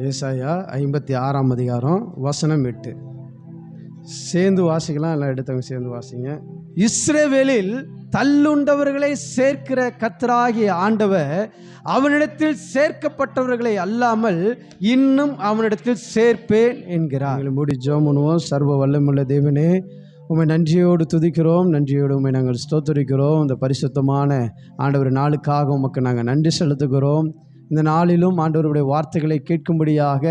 ஏசாயா 56ஆம் அதிகாரம் வசனம் 8. சேர்ந்து வாசிக்கலாம், எல்லாம் எடுத்தவங்க சேர்ந்து வாசிங்க. இஸ்ரவேலில் தள்ளுண்டவர்களை சேர்க்கிற கர்த்தராகிய ஆண்டவர் அவனிடத்தில் சேர்க்கப்பட்டவர்களை அல்லாமல் இன்னும் அவனிடத்தில் சேர்ப்பேன் என்கிறார். மூடி ஜெபம் பண்ணுவோம். சர்வ வல்லமையுள்ள தேவனே, உம்மை நன்றியோடு துதிக்கிறோம், நன்றியோடு உம்மை நாங்கள் ஸ்தோத்திரிக்கிறோம். இந்த பரிசுத்தமான ஆண்டவர் நாளுக்காக உமக்கு நாங்கள் நன்றி செலுத்துகிறோம். இந்த நாளிலும் ஆண்டவருடைய வார்த்தைகளை கேட்கும்படியாக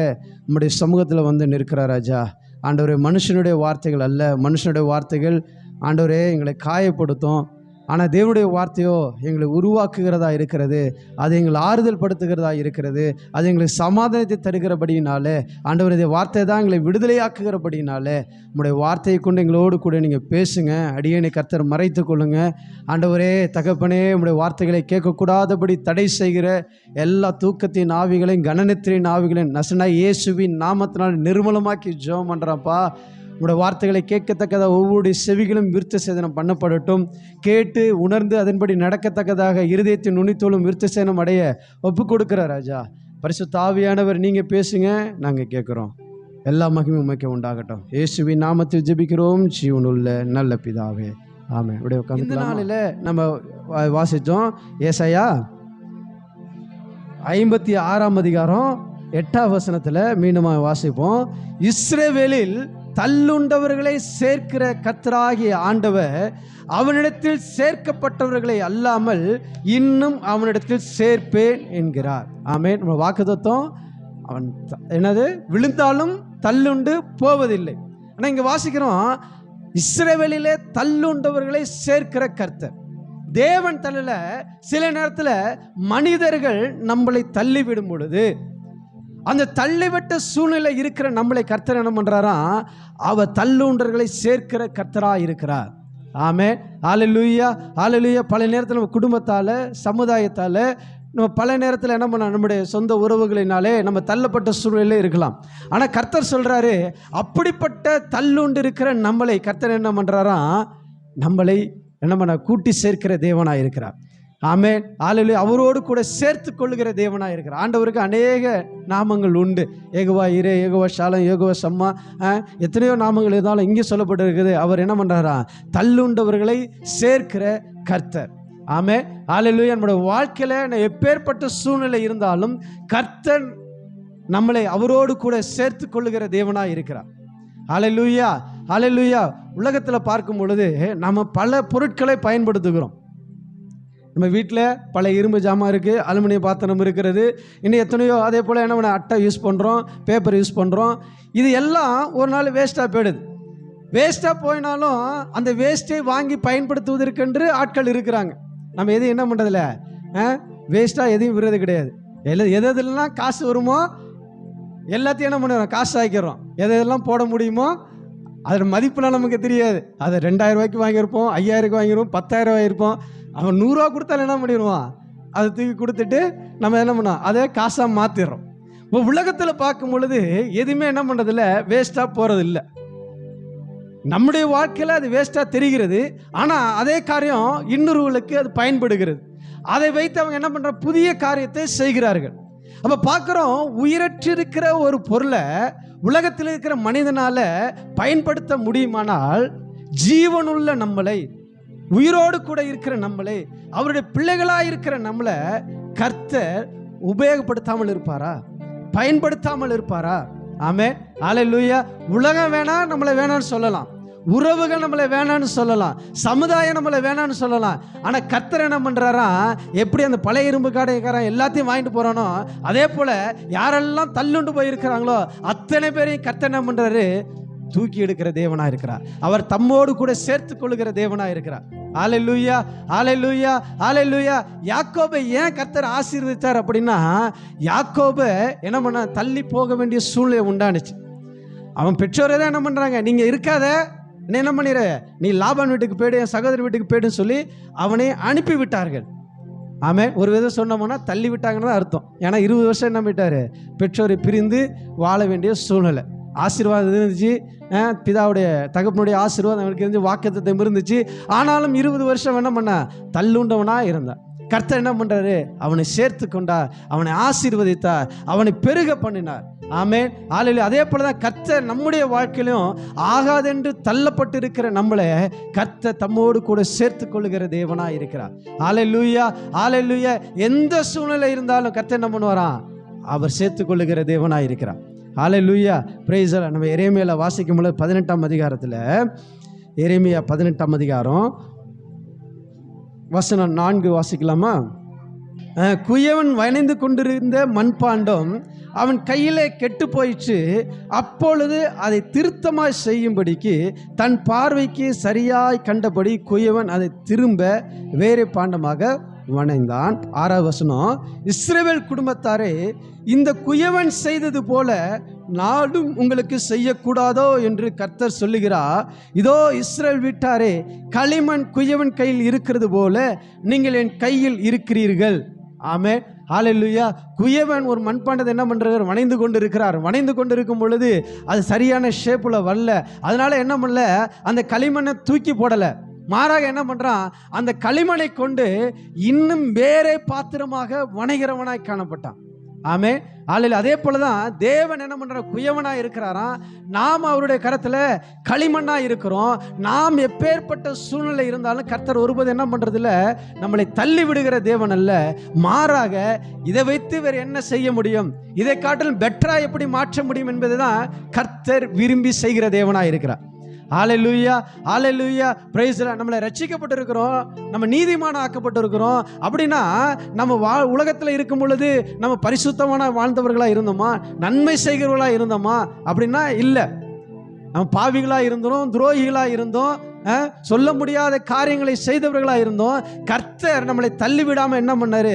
நம்முடைய சமூகத்தில் வந்து நிற்கிறார் ராஜா. ஆண்டவரே, மனுஷனுடைய வார்த்தைகள் அல்ல, மனுஷனுடைய வார்த்தைகள் ஆண்டவரே எங்களை காயப்படுத்தும். ஆனால் தேவனுடைய வார்த்தையோ எங்களை உருவாக்குகிறதா இருக்கிறது, அது எங்களை ஆறுதல் படுத்துகிறதா இருக்கிறது, அது எங்களுக்கு சமாதானத்தை தருகிறபடினாலே ஆண்டவர் இந்த வார்த்தை தான் எங்களை விடுதலையாக்குகிறபடினாலே உங்களுடைய வார்த்தையை கொண்டு எங்களோடு கூட நீங்கள் பேசுங்க. அடியேனை கர்த்தர் மறைத்து கொள்ளுங்க. ஆண்டவரே தகப்பனே, உங்களுடைய வார்த்தைகளை கேட்கக்கூடாதபடி தடை செய்கிற எல்லா தூக்கத்தின் ஆவிகளையும் கனனத்தின் ஆவிகளையும் நசனா இயேசுவின் நாமத்தினால் நிர்மலமாக்கி ஜெபம் பண்ணுறப்பா. உங்களுடைய வார்த்தைகளை கேட்கத்தக்கதாக ஒவ்வொரு செவிகளும் விருத்த சேதனம் பண்ணப்படட்டும். கேட்டு உணர்ந்து அதன்படி நடக்கத்தக்கதாக இருதயத்தின் நுனித்தோளும் விருத்த சேதனம் அடைய ஒப்பு கொடுக்குற ராஜா. பரிசுத்த ஆவியானவர் நீங்கள் பேசுங்க, நாங்கள் கேட்குறோம். எல்லா மகிமை உமக்கே உண்டாகட்டும். இயேசுவின் நாமத்தில் ஜெபிக்கிறோம் ஜீவனுள்ள நல்ல பிதாவே, ஆமென். அப்படியே உட்கார்ந்து இந்த நாளில் நம்ம வாசித்தோம் ஏசாயா 56ஆம் அதிகாரம் 8ஆம் வசனத்தில் மீண்டுமாக வாசிப்போம். இஸ்ரவேலில் தள்ளுண்டவர்களை சேர்க்கிற கர்த்தராகிய ஆண்டவர் அவனிடத்தில் சேர்க்கப்பட்டவர்களை அல்லாமல் இன்னும் அவனிடத்தில் சேர்ப்பேன் என்கிறார். ஆமென். நம்ம வாக்குத்தத்தம் அவன் என்னது, விழுந்தாலும் தள்ளுண்டு போவதில்லை. ஆனால் இங்கே வாசிக்கிறோம், இஸ்ரவேலிலே தள்ளுண்டவர்களை சேர்க்கிற கர்த்தர் தேவன் தள்ளல. சில நேரத்தில் மனிதர்கள் நம்மளை தள்ளிவிடும் பொழுது, அந்த தள்ளிவிட்ட சூழ்நிலை இருக்கிற நம்மளை கர்த்தர் என்ன பண்ணுறாராம், அவ தள்ளுண்டர்களை சேர்க்கிற கர்த்தராக இருக்கிறார். ஆமென். ஹல்லேலூயா, ஹல்லேலூயா. பல நேரத்தில் நம்ம குடும்பத்தால், சமுதாயத்தால், நம்ம பல நேரத்தில் என்ன பண்ண, நம்முடைய சொந்த உறவுகளினாலே நம்ம தள்ளப்பட்ட சூழ்நிலையிலே இருக்கலாம். ஆனால் கர்த்தர் சொல்கிறாரு, அப்படிப்பட்ட தள்ளுண்டு இருக்கிற நம்மளை கர்த்தர் என்ன பண்ணுறாராம், நம்மளை என்ன பண்ண கூட்டி சேர்க்கிற தேவனாக இருக்கிறார். ஆமென். ஹல்லேலூயா. அவரோடு கூட சேர்த்து கொள்ளுகிற தேவனாக இருக்கிறார். ஆண்டவருக்கு அநேக நாமங்கள் உண்டு. ஏகோவா இரே, ஏகோவா ஷாலம், ஏகோவா சம்மா, எத்தனையோ நாமங்கள் இருந்தாலும் இங்கே சொல்லப்பட்டு இருக்குது. அவர் என்ன பண்ணுறாரா, தள்ளுண்டவர்களை சேர்க்கிற கர்த்தர். ஆமென். ஹல்லேலூயா. நம்முடைய வாழ்க்கையில் எப்பேற்பட்ட சூழ்நிலை இருந்தாலும் கர்த்தர் நம்மளை அவரோடு கூட சேர்த்து கொள்ளுகிற தேவனாக இருக்கிறார். ஹல்லேலூயா, ஹல்லேலூயா. உலகத்தில் பார்க்கும் பொழுது நம்ம பல பொருட்களை பயன்படுத்துகிறோம். நம்ம வீட்டில் பல இரும்பு ஜாமான் இருக்குது, அலுமினிய பாத்திரம் இருக்கிறது, இன்னும் எத்தனையோ. அதே போல் என்ன பண்ண, அட்டை யூஸ் பண்ணுறோம், பேப்பர் யூஸ் பண்ணுறோம். இது எல்லாம் ஒரு நாள் வேஸ்ட்டாக போயிடுது. வேஸ்ட்டாக போயினாலும் அந்த வேஸ்ட்டை வாங்கி பயன்படுத்துவதற்கென்று ஆட்கள் இருக்கிறாங்க. நம்ம எதையும் என்ன பண்ணுறதில்ல, வேஸ்ட்டாக எதையும் விடுறது கிடையாது. எதெல்லாம் காசு வருமோ எல்லாத்தையும் என்ன பண்ணுறோம், காசு ஆக்கிடுறோம். எதெல்லாம் போட முடியுமோ அதோட மதிப்புலாம் நமக்கு தெரியாது. அதை 2000 ரூபாய்க்கு வாங்கியிருப்போம், 5000 வாங்கியிருப்போம், 10,000 வாங்கியிருப்போம். அவன் 100 ரூபா கொடுத்தாலும் என்ன பண்ணிடுவான், அதை தூக்கி கொடுத்துட்டு நம்ம என்ன பண்ணோம், அதை காசாக மாற்றிடுறோம். இப்போ உலகத்தில் பார்க்கும் பொழுது எதுவுமே என்ன பண்ணுறதில்ல, வேஸ்ட்டாக போகிறது இல்லை. நம்முடைய வாழ்க்கையில் அது வேஸ்ட்டாக தெரிகிறது. ஆனால் அதே காரியம் இன்னொருவர்களுக்கு அது பயன்படுகிறது. அதை வைத்து அவங்க என்ன பண்ணுற, புதிய காரியத்தை செய்கிறார்கள். அப்போ பார்க்குறோம், உயிரற்றிருக்கிற ஒரு பொருளை உலகத்தில் இருக்கிற மனிதனால் பயன்படுத்த முடியுமானால், ஜீவனுள்ள நம்மளை, உயிரோடு கூட இருக்கிற நம்மளை, அவருடைய பிள்ளைகளாக இருக்கிற நம்மளை கர்த்தர் உபயோகப்படுத்தாமல் இருப்பாரா, பயன்படுத்தாமல் இருப்பாரா? ஆமென். ஹல்லேலூயா. உலகம் வேணா நம்மளை வேணான்னு சொல்லலாம், உறவுகள் நம்மளை வேணான்னு சொல்லலாம், சமுதாயம் நம்மளை வேணான்னு சொல்லலாம். ஆனால் கர்த்தர் என்ன பண்ணுறாரா, எப்படி அந்த பழைய இரும்பு காடைக்காரன் எல்லாத்தையும் வாங்கிட்டு போகிறானோ, அதே போல் யாரெல்லாம் தள்ளுண்டு போயிருக்கிறாங்களோ அத்தனை பேரையும் கர்த்தர் என்ன பண்ணுறாரு, தூக்கி எடுக்கிற தேவனாக இருக்கிறார். அவர் தம்மோடு கூட சேர்த்து கொள்ளுகிற தேவனாக இருக்கிறார். ஹல்லேலூயா, ஹல்லேலூயா, ஹல்லேலூயா. யாக்கோபை ஏன் கர்த்தர் ஆசீர்வதித்தார் அப்படின்னா, யாக்கோபை என்ன பண்ண, தள்ளி போக வேண்டிய சூழ்நிலை உண்டானுச்சு. அவன் பெற்றோரே தான் என்ன பண்ணுறாங்க, நீங்கள் இருக்காத, என்ன பண்ணிடுற, நீ லாபான் வீட்டுக்கு போய்டு, என் சகோதரி வீட்டுக்கு போய்டுன்னு சொல்லி அவனை அனுப்பி விட்டார்கள். ஆமென். ஒரு விதம் சொன்னோம்னா தள்ளி விட்டாங்கன்னு தான் அர்த்தம். ஏன்னா 20 வருஷம் என்ன பண்ணிட்டாரு, பெற்றோரை பிரிந்து வாழ வேண்டிய சூழ்நிலை. ஆசீர்வாதம் இருந்துச்சு, பிதாவுடைய தகப்பனுடைய ஆசீர்வாதம் அவனுக்கு இருந்து வாக்குத்தத்தம் இருந்துச்சு. ஆனாலும் 20 வருஷம் என்ன பண்ண, தள்ளுண்டவனாக இருந்தான். கர்த்தர் என்ன பண்றாரு? அவனை சேர்த்து கொண்டார், அவனை ஆசீர்வதித்தார், அவனை பெருக பண்ணினார். ஆமென், ஹல்லேலூயா. அதே போலதான் கர்த்தர் நம்முடைய வாழ்க்கையிலும் ஆகாதென்று தள்ளப்பட்டு இருக்கிற நம்மளை கர்த்தர் தம்மோடு கூட சேர்த்து கொள்ளுகிற தேவனா இருக்கிறார். ஹல்லேலூயா, ஹல்லேலூயா. எந்த சூழ்நிலை இருந்தாலும் கர்த்தர் என்ன பண்ணுவாராம்? அவர் சேர்த்து கொள்ளுகிற தேவனா இருக்கிறார். Hallelujah, praise the Lord. நம்ம எரேமியால வாசிக்கும் பொழுது 18ஆம் அதிகாரத்தில், எரேமியா 18ஆம் அதிகாரம் வசனம் 4 வாசிக்கலாமா? குயவன் வணைந்து கொண்டிருந்த மண்பாண்டம் அவன் கையிலே கெட்டு போயிற்று. அப்பொழுது அதை திருத்தமாய் செய்யும்படிக்கு தன் பார்வைக்கு சரியாய் கண்டபடி குயவன் அதை திரும்ப வேறு பாண்டமாக வணைந்தான். 6வது வசனம், இஸ்ரவேல் குடும்பத்தாரே, இந்த குயவன் செய்தது போல நாடும் உங்களுக்கு செய்யக்கூடாதோ என்று கர்த்தர் சொல்லுகிறார். இதோ இஸ்ரவேல் வீட்டாரே, களிமண் குயவன் கையில் இருக்கிறது போல நீங்கள் என் கையில் இருக்கிறீர்கள். ஆமென், ஹல்லேலூயா. குயவன் ஒரு மண்பாண்டத்தை என்ன பண்றார்? வணைந்து கொண்டு இருக்கிறார். வணைந்து கொண்டு இருக்கும் பொழுது அது சரியான ஷேப்புல வரல. அதனால என்ன பண்ணல? அந்த களிமண்ணை தூக்கி போடல. மாறாக என்ன பண்றான்? அந்த களிமண்ணை கொண்டு இன்னும் வேறே பாத்திரமாக வணைகிறவனாய் காணப்பட்டான். ஆமென், ஹல்லேலூயா. அதே போலதான் தேவன் என்ன பண்ற? குயவனா இருக்கிறாராம். நாம் அவருடைய கரத்துல களிமண்ணா இருக்கிறோம். நாம் எப்பேற்பட்ட சூழ்நிலை இருந்தாலும் கர்த்தர் ஒருபோது என்ன பண்றது இல்ல, நம்மளை தள்ளி விடுகிற தேவன் அல்ல. மாறாக இதை வைத்து வேற என்ன செய்ய முடியும், இதை காட்டிலும் பெட்டரா எப்படி மாற்ற முடியும் என்பதுதான் கர்த்தர் விரும்பி செய்கிற தேவனா இருக்கிறார். ஹல்லேலூயா, ஹல்லேலூயா, பிரைஸ் தி லார்ட். நம்மளை ரட்சிக்கப்பட்டிருக்கிறோம், நம்ம நீதிமான ஆக்கப்பட்டிருக்கிறோம். அப்படின்னா நம்ம உலகத்தில் இருக்கும் பொழுது நம்ம பரிசுத்தமான வாழ்ந்தவர்களா இருந்தோமா? நன்மை செய்கிறவர்களா இருந்தோமா? அப்படின்னா இல்லை. நம்ம பாவிகளா இருந்தோம், துரோகிகளா இருந்தோம், சொல்ல முடியாத காரியங்களை செய்தவர்களா இருந்தோம். கர்த்தர் நம்மளை தள்ளிவிடாம என்ன பண்ணாரு?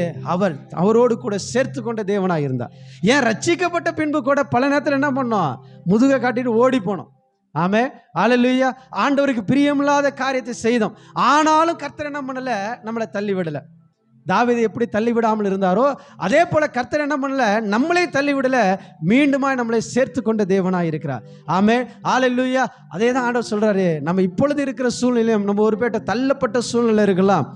அவரோடு கூட சேர்த்து கொண்ட தேவனா இருந்தார். ஏன் ரட்சிக்கப்பட்ட பின்பு கூட பல நேரத்தில் என்ன பண்ணோம்? முதுகை காட்டிட்டு ஓடி போனோம். ஆமென், ஹல்லேலூயா. ஆண்டவருக்கு பிரியமில்லாத காரியத்தை செய்தோம். ஆனாலும் கர்த்தர் என்ன பண்ணல? நம்மளை தள்ளி விடல. தாவீது எப்படி தள்ளி விடாமல் இருந்தாரோ அதே போல கர்த்தர் என்ன பண்ணல? நம்மளே தள்ளி விடல, மீண்டுமா நம்மளை சேர்த்து கொண்ட தேவனாய் இருக்கிறார். ஆமென், ஹல்லேலூயா. அதே தான் ஆண்டவர் சொல்றாரு. நம்ம இப்பொழுது இருக்கிற சூழ்நிலையும் நம்ம ஒரு பேட்ட தள்ளப்பட்ட சூழ்நிலை இருக்கலாம்.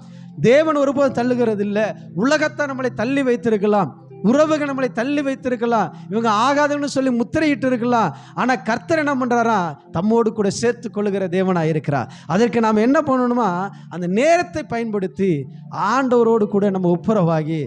தேவன் ஒருபோது தள்ளுகிறது இல்லை. உலகத்தை நம்மளை தள்ளி வைத்திருக்கலாம், உறவுகள் நம்மளை தள்ளி வைத்திருக்கலாம், இவங்க ஆகாதுன்னு சொல்லி முத்திரையிட்டு இருக்கலாம். ஆனா கர்த்தர் என்ன பண்றாரா? தம்மோடு கூட சேர்த்து கொள்ளுகிற தேவனா இருக்கிறார். அதற்கு நாம் என்ன பண்ணணுமா? அந்த நேரத்தை பயன்படுத்தி ஆண்டவரோடு கூட நம்ம ஒப்புரவாகி,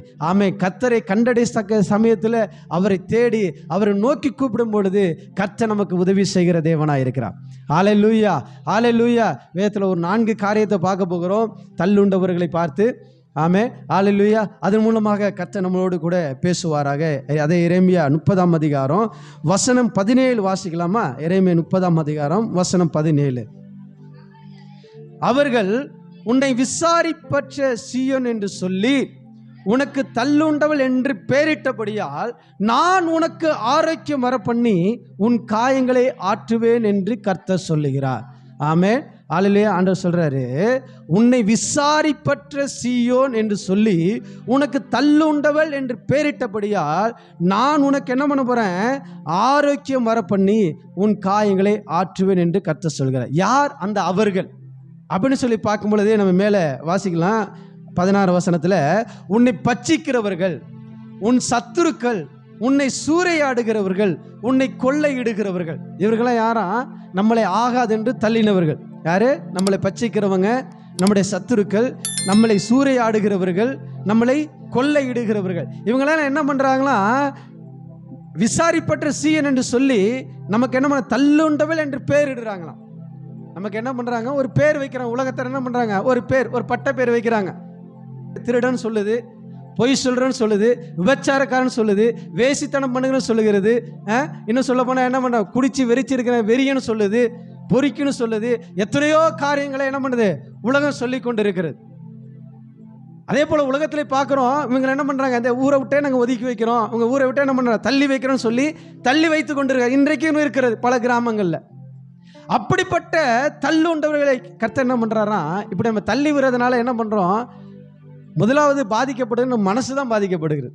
கர்த்தரை கண்டடைத்தக்க சமயத்தில் அவரை தேடி அவரை நோக்கி கூப்பிடும் பொழுது கர்த்தர் நமக்கு உதவி செய்கிற தேவனா இருக்கிறார். ஹல்லேலூயா, ஹல்லேலூயா. வேதத்தில் ஒரு 4 காரியத்தை பார்க்க போகிறோம், தள்ளுண்டவர்களை பார்த்து. ஆமென், ஹல்லேலூயா. அதன் மூலமாக கர்த்தர் நம்மளோடு கூட பேசுவாராக. அதே எரேமியா 30ஆம் அதிகாரம் வசனம் 17 வாசிக்கலாமா? எரேமியா 30ஆம் அதிகாரம் வசனம் 17. அவர்கள் உன்னை விசாரிப்பற்ற சீயோன் என்று சொல்லி உனக்கு தள்ளுண்டவள் என்று பெயரிட்டபடியால் நான் உனக்கு ஆரோக்கியம் வரப்பண்ணி உன் காயங்களை ஆற்றுவேன் என்று கர்த்தர் சொல்லுகிறார். ஆமென், ஹல்லேலூயா. ஆண்டவர் சொல்றாரு, உன்னை விசாரிப்பற்ற சீயோன் என்று சொல்லி உனக்கு தள்ளுண்டவள் என்று பெயரிட்டபடியால் நான் உனக்கு என்ன பண்ண போறேன்? ஆரோக்கியம் வர பண்ணி உன் காயங்களை ஆற்றுவேன் என்று கர்த்தர் சொல்கிறார். யார் அந்த அவர்கள் அப்படின்னு சொல்லி பார்க்கும் பொழுதே நம்ம மேலே வாசிக்கலாம். 16 வசனத்தில், உன்னை பட்சிக்கிறவர்கள், உன் சத்துருக்கள், உன்னை சூறையாடுகிறவர்கள், உன்னை கொள்ளையிடுகிறவர்கள். இவர்களாம் யாரா? நம்மளை ஆகாதென்று தள்ளினவர்கள். யாரு? நம்மளை பட்சிக்கிறவங்க, நம்முடைய சத்துருக்கள், நம்மளை சூறையாடுகிறவர்கள், நம்மளை கொள்ளையிடுகிறவர்கள். இவங்களாம் என்ன பண்றாங்களா? விசாரிப்பற்ற சீயன் என்று சொல்லி நமக்கு என்ன பண்ண? தள்ளுண்டவள் என்று பேரிடுறாங்களாம். நமக்கு என்ன பண்றாங்க? ஒரு பேர் வைக்கிறாங்க. உலகத்தில் என்ன பண்றாங்க? ஒரு பேர், ஒரு பட்ட பேர் வைக்கிறாங்க. திருடன் சொல்லுது, பொய் சொல்றன்னு சொல்லுது, விபச்சாரக்காரன் சொல்லுது, வேசித்தனம் பண்ணுங்கன்னு சொல்லுகிறது. இன்னும் சொல்ல போனால் என்ன பண்ண? குடிச்சு வெறிச்சிருக்கிற வெறியன்னு சொல்லுது, பொறிக்குன்னு சொல்லுது. எத்தனையோ காரியங்களை என்ன பண்ணுது? உலகம் சொல்லி கொண்டு இருக்கிறது. அதே போல் உலகத்திலே பார்க்குறோம். இவங்க என்ன பண்ணுறாங்க? அந்த ஊரை விட்டே நாங்கள் ஒதுக்கி வைக்கிறோம், உங்கள் ஊரை விட்டே என்ன பண்ணுறோம்? தள்ளி வைக்கிறோன்னு சொல்லி தள்ளி வைத்து கொண்டு இருக்காங்க. இன்றைக்கும் இருக்கிறது பல கிராமங்களில். அப்படிப்பட்ட தள்ளுண்டவர்களை கர்த்தர் என்ன பண்ணுறாரா? இப்படி நம்ம தள்ளி விடுறதுனால என்ன பண்ணுறோம்? முதலாவது பாதிக்கப்படுது நம்ம மனசு தான் பாதிக்கப்படுகிறது.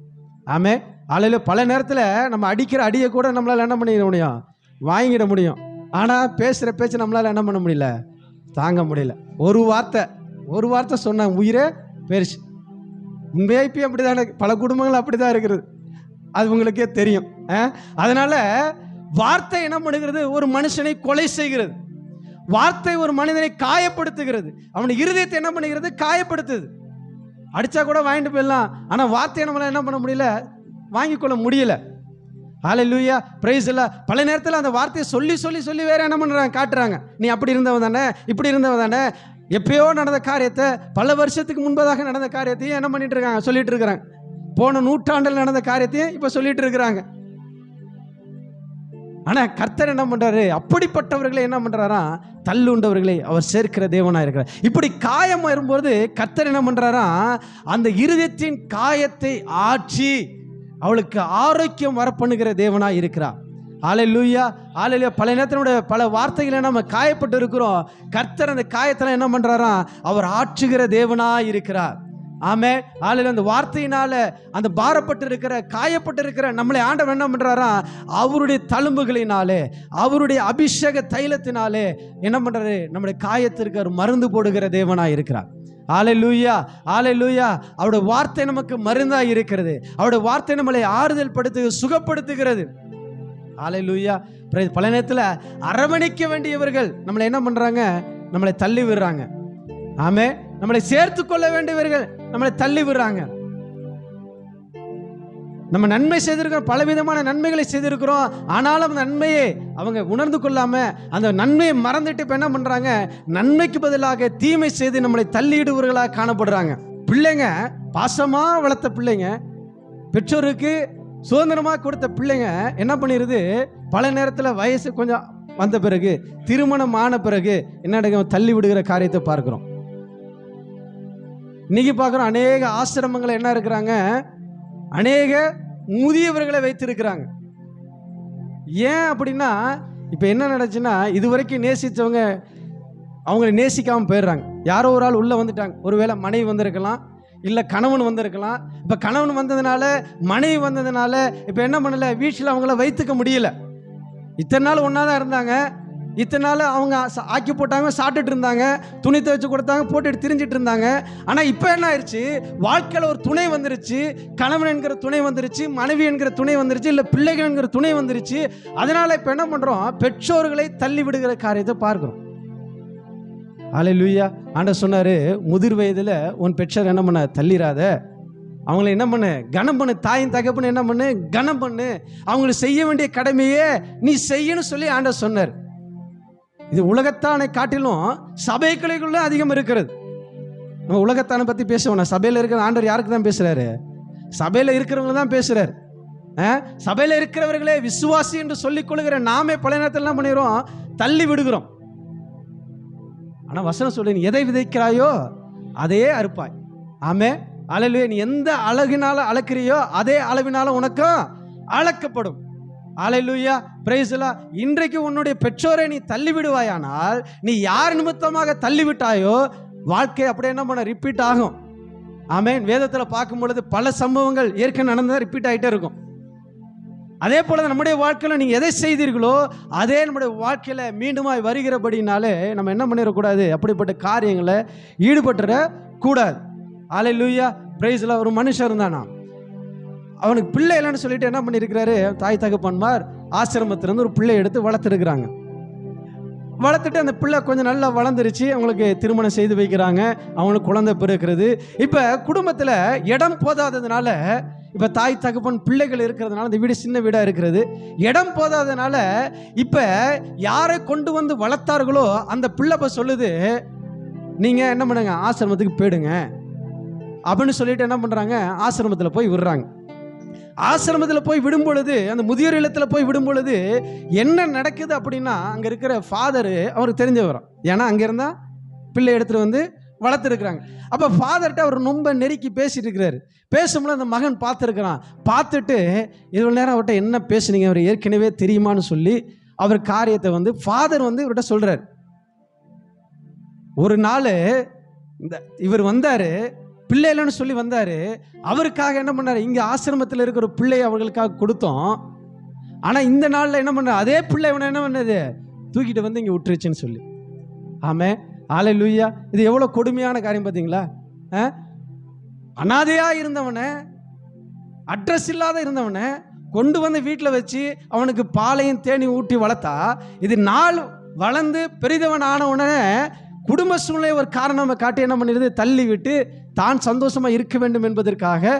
ஆமென், ஹல்லேலூயா. பல நேரத்தில் நம்ம அடிக்கிற அடியை கூட நம்மளால் என்ன பண்ணிட முடியும்? வாங்கிட முடியும். ஆனால் பேசுகிற பேச்சு நம்மளால் என்ன பண்ண முடியல? தாங்க முடியல. ஒரு வார்த்தை சொன்ன உயிரே பெருசு. உண்மையாக இப்போ அப்படி தானே, பல குடும்பங்கள் அப்படி தான் இருக்கிறது, அது உங்களுக்கே தெரியும். அதனால வார்த்தை என்ன பண்ணுகிறது? ஒரு மனுஷனை கொலை செய்கிறது. வார்த்தை ஒரு மனிதனை காயப்படுத்துகிறது. அவனுடைய இருதயத்தை என்ன பண்ணுகிறது? காயப்படுத்துது. அடிச்சா கூட வாங்கிட்டு போயிடலாம், ஆனால் வார்த்தையை நம்மளால என்ன பண்ண முடியல, வாங்கிக் கொள்ள முடியல. ஹல்லேலூயா, பிரைஸ் எல்லாம். பல நேரத்தில் அந்த வார்த்தையை சொல்லி சொல்லி சொல்லி வேற என்ன பண்ணுறாங்க, காட்டுறாங்க. நீ அப்படி இருந்தவன் தானே, இப்படி இருந்தவன் தானே. எப்பயோ நடந்த காரியத்தை, பல வருஷத்துக்கு முன்பதாக நடந்த காரியத்தையும் என்ன பண்ணிட்டு இருக்காங்க, சொல்லிட்டு இருக்கிறாங்க. போன நூற்றாண்டில் நடந்த காரியத்தையும் இப்போ சொல்லிட்டு இருக்கிறாங்க. ஆனால் கர்த்தர் என்ன பண்ணுறாரு? அப்படிப்பட்டவர்களை என்ன பண்ணுறாரா? தள்ளுண்டவர்களை அவர் சேர்க்கிற தேவனாக இருக்கிறார். இப்படி காயம் வரும்போது கர்த்தர் என்ன பண்ணுறாரா? அந்த இருதயத்தின் காயத்தை ஆற்றி அவளுக்கு ஆரோக்கியம் வரப்பண்ணுகிற தேவனாக இருக்கிறார். ஹல்லேலூயா, ஹல்லேலூயா. பல நேரத்தினுடைய பல வார்த்தைகளை நம்ம காயப்பட்டு இருக்கிறோம். கர்த்தர் அந்த காயத்தில் என்ன பண்ணுறாரா? அவர் ஆற்றுகிற தேவனாக இருக்கிறார். ஆமென், ஹல்லேலூயா. அந்த வார்த்தையினால அந்த பாரப்பட்டு இருக்கிற, காயப்பட்டு இருக்கிற நம்மளை ஆண்டவர் என்ன பண்றாரா? அவருடைய தழும்புகளினாலே, அவருடைய அபிஷேக தைலத்தினாலே என்ன பண்றாரு? நம்முடைய காயத்திற்கு அவர் மருந்து போடுகிற தேவனாய் இருக்கிறார். ஹல்லேலூயா, ஹல்லேலூயா. அவருடைய வார்த்தை நமக்கு மருந்தாய் இருக்கிறது. அவருடைய வார்த்தை நம்மளை ஆறுதல் படுத்து சுகப்படுத்துகிறது. ஹல்லேலூயா. பல நேரத்தில் அரவணைக்க வேண்டியவர்கள் நம்மளை என்ன பண்றாங்க? நம்மளை தள்ளி விடுறாங்க. ஆமென். நம்மளை சேர்த்து கொள்ள வேண்டியவர்கள் நம்மளை தள்ளி விடுறாங்க. நம்ம நன்மை செய்திருக்கிறோம், பலவிதமான நன்மைகளை செய்திருக்கிறோம். ஆனாலும் நன்மையை அவங்க உணர்ந்து கொள்ளாம அந்த நன்மையை மறந்துட்டு இப்ப என்ன பண்றாங்க? நன்மைக்கு பதிலாக தீமை செய்து நம்மளை தள்ளிடுவர்களாக காணப்படுறாங்க. பிள்ளைங்க, பாசமா வளர்த்த பிள்ளைங்க, பெற்றோருக்கு சுதந்திரமா கொடுத்த பிள்ளைங்க என்ன பண்ணிருது? பல நேரத்தில் வயசு கொஞ்சம் வந்த பிறகு, திருமணம் ஆன பிறகு என்ன தள்ளி விடுகிற காரியத்தை பார்க்கிறோம். இன்னைக்கு பார்க்குறோம், அநேக ஆசிரமங்களை என்ன இருக்கிறாங்க? அநேக முதியவர்களை வைத்திருக்கிறாங்க. ஏன் அப்படின்னா, இப்போ என்ன நடந்துச்சுன்னா, இதுவரைக்கும் நேசித்தவங்க அவங்களை நேசிக்காமல் போயிடுறாங்க. யாரோ ஒரு ஆள் உள்ளே வந்துட்டாங்க. ஒருவேளை மனைவி வந்திருக்கலாம், இல்லை கணவன் வந்திருக்கலாம். இப்போ கணவன் வந்ததுனால, மனைவி வந்ததுனால இப்போ என்ன பண்ணலை? வீட்டில் அவங்கள வைத்துக்க முடியல. இத்தனை நாள் ஒன்றா தான் இருந்தாங்க. இத்தனை நாள் அவங்க ஆக்கி போட்டாங்க, சாப்பிட்டுட்டு இருந்தாங்க, துணி துவைச்சு கொடுத்தாங்க, போட்டுட்டு திரிஞ்சிட்டு இருந்தாங்க. ஆனால் இப்போ என்ன ஆயிடுச்சு? வாழ்க்கையில் ஒரு துணை வந்துருச்சு. கணவன் என்கிற துணை வந்துருச்சு, மனைவி என்கிற துணை வந்துருச்சு, இல்லை பிள்ளைகள் என்கிற துணை வந்துருச்சு. அதனால் இப்போ என்ன பண்ணுறோம்? பெற்றோர்களை தள்ளி விடுகிற காரியத்தை பார்க்குறோம். ஹல்லேலூயா. ஆண்டவர் சொன்னார், முதிர் வயதில் உன் பெற்றோர் என்ன பண்ண? தள்ளிராத. அவங்களை என்ன பண்ணு? கனம் பண்ணு. தாயின் தகப்பன்னு என்ன பண்ணு? கனம் பண்ணு. அவங்களுக்கு செய்ய வேண்டிய கடமையே நீ செய்யணும் சொல்லி ஆண்டவர் சொன்னார். இது உலகத்தானை காட்டிலும் சபைகளுக்குள்ள அதிகம் இருக்கிறது. நம்ம உலகத்தானை பற்றி பேசுவோம். சபையில் இருக்கிற ஆண்டவர் யாருக்கு தான் பேசுகிறாரு? சபையில் இருக்கிறவங்க தான் பேசுகிறார். சபையில் இருக்கிறவர்களே விசுவாசி என்று சொல்லிக் கொள்கிற நாமே பல நேரத்தில் என்ன பண்ணிடுறோம்? தள்ளி விடுகிறோம். ஆனால் வசனம் சொல்லு, நீ எதை விதைக்கிறாயோ அதையே அறுப்பாய். ஆமே, ஹல்லேலூயா. நீ எந்த அழகினால அளக்கிறியோ அதே அளவினால உனக்கும் அளக்கப்படும். ஹல்லேலூயா, பிரைஸ் எல்லாம். இன்றைக்கு உன்னுடைய பெற்றோரை நீ தள்ளி விடுவாயானால், நீ யார் நிமித்தமாக தள்ளி விட்டாயோ வாழ்க்கை அப்படியே என்ன பண்ண? ரிப்பீட் ஆகும். ஆமென். வேதத்தில் பார்க்கும் பொழுது பல சம்பவங்கள் ஏற்கனவே நடந்ததாக ரிப்பீட் ஆகிட்டே இருக்கும். அதே போல நம்முடைய வாழ்க்கையில் நீங்கள் எதை செய்தீர்களோ அதே நம்முடைய வாழ்க்கையில் மீண்டுமாய் வருகிறபடினாலே நம்ம என்ன பண்ணிடக்கூடாது? அப்படிப்பட்ட காரியங்களை ஈடுபட்டுற கூடாது. ஹல்லேலூயா, பிரைஸ் எல்லாம். ஒரு மனுஷன் இருந்தானா, அவனுக்கு பிள்ளை இல்லைன்னு சொல்லிட்டு என்ன பண்ணியிருக்கிறாரு? தாய் தகப்பன்மார் ஆசிரமத்திலிருந்து ஒரு பிள்ளை எடுத்து வளர்த்துருக்குறாங்க. வளர்த்துட்டு அந்த பிள்ளை கொஞ்சம் நல்லா வளர்ந்துருச்சு. அவங்களுக்கு திருமணம் செய்து வைக்கிறாங்க. அவங்களுக்கு குழந்தை பிறக்கிறது. இப்போ குடும்பத்தில் இடம் போதாததுனால, இப்போ தாய் தகப்பன் பிள்ளைகள் இருக்கிறதுனால, இந்த வீடு சின்ன வீடாக இருக்கிறது, இடம் போதாததுனால இப்போ யாரை கொண்டு வந்து வளர்த்தார்களோ அந்த பிள்ளை இப்போ சொல்லுது, நீங்கள் என்ன பண்ணுங்க? ஆசிரமத்துக்கு போயிடுங்க அப்படின்னு சொல்லிட்டு என்ன பண்ணுறாங்க? ஆசிரமத்தில் போய் விடுறாங்க. ஆசிரமத்தில் போய் விடும் பொழுது, அந்த முதியோர் இல்லத்தில் போய் விடும் பொழுது என்ன நடக்குது அப்படின்னா, அங்கே இருக்கிற ஃபாதரு அவருக்கு தெரிஞ்சவரும். ஏன்னா அங்கே இருந்தால் பிள்ளை எடுத்துகிட்டு வந்து வளர்த்துருக்குறாங்க. அப்போ ஃபாதர்கிட்ட அவர் ரொம்ப நெருக்கி பேசிட்டு இருக்கிறாரு. பேசும்போது அந்த மகன் பார்த்துருக்கிறான். பார்த்துட்டு இவ்வளோ நேரம் அவர்கிட்ட என்ன பேசுனீங்க, அவர் ஏற்கனவே தெரியுமான்னு சொல்லி அவர் காரியத்தை வந்து ஃபாதர் வந்து இவர்கிட்ட சொல்கிறார். ஒரு நாள் இந்த இவர் வந்தார், பிள்ளை இல்லைன்னு சொல்லி வந்தார். அவருக்காக என்ன பண்ணார்? இங்கே ஆசிரமத்தில் இருக்கிற பிள்ளையை அவர்களுக்காக கொடுத்தோம். ஆனால் இந்த நாளில் என்ன பண்ணார்? அதே பிள்ளை இவனை என்ன பண்ணது? தூக்கிட்டு வந்து இங்கே விட்டுருச்சுன்னு சொல்லி. ஆமே, ஹல்லேலூயா. இது எவ்வளோ கொடுமையான காரியம் பார்த்தீங்களா? அனாதையாக இருந்தவனை, அட்ரஸ் இல்லாத இருந்தவனை கொண்டு வந்து வீட்டில் வச்சு அவனுக்கு பாலையும் தேனி ஊட்டி வளர்த்தா, இது நாள் வளர்ந்து பெரிதவன் ஆன உடனே குடும்ப சூழ்நிலை ஒரு காரணம் காட்டி என்ன பண்ணிடுது, தள்ளி விட்டு தான் சந்தோஷமாக இருக்க வேண்டும் என்பதற்காக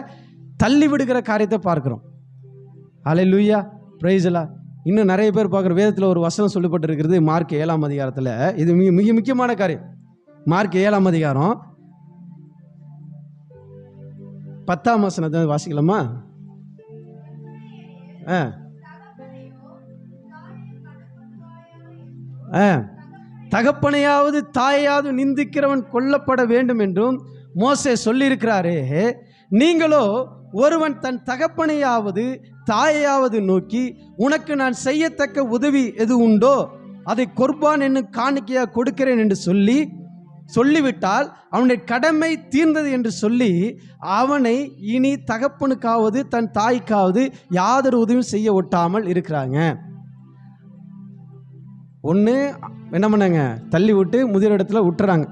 தள்ளி விடுகிற காரியத்தை பார்க்கிறோம். அல்லேலூயா, பிரைஸ் எல்லாம். இன்னும் நிறைய பேர் பார்க்குற வேதத்தில் ஒரு வசனம் சொல்லப்பட்டு இருக்கிறது, மார்க் 7ஆம் அதிகாரத்தில். இது மிக மிக முக்கியமான காரியம். மார்க் 7ஆம் அதிகாரம் 10ஆம் வசனத்தை வாசிக்கலாமா? தகப்பனையாவது தாயாவது நிந்திக்கிறவன் கொல்லப்பட வேண்டும் என்றும் மோசே சொல்லியிருக்கிறாரே, நீங்களோ ஒருவன் தன் தகப்பனையாவது தாயையாவது நோக்கி, உனக்கு நான் செய்யத்தக்க உதவி எது உண்டோ அதை கொர்பான் என்னும் காணிக்கையா கொடுக்கிறேன் என்று சொல்லிவிட்டால் அவனுடைய கடமை தீர்ந்தது என்று சொல்லி அவனை இனி தகப்பனுக்காவது தன் தாய்க்காவது யாதொரு உதவியும் செய்ய ஒட்டாமல் இருக்கிறாங்க. ஒன்று என்ன பண்ணாங்க, தள்ளி விட்டு முதியோர் இடத்துல விட்டுறாங்க.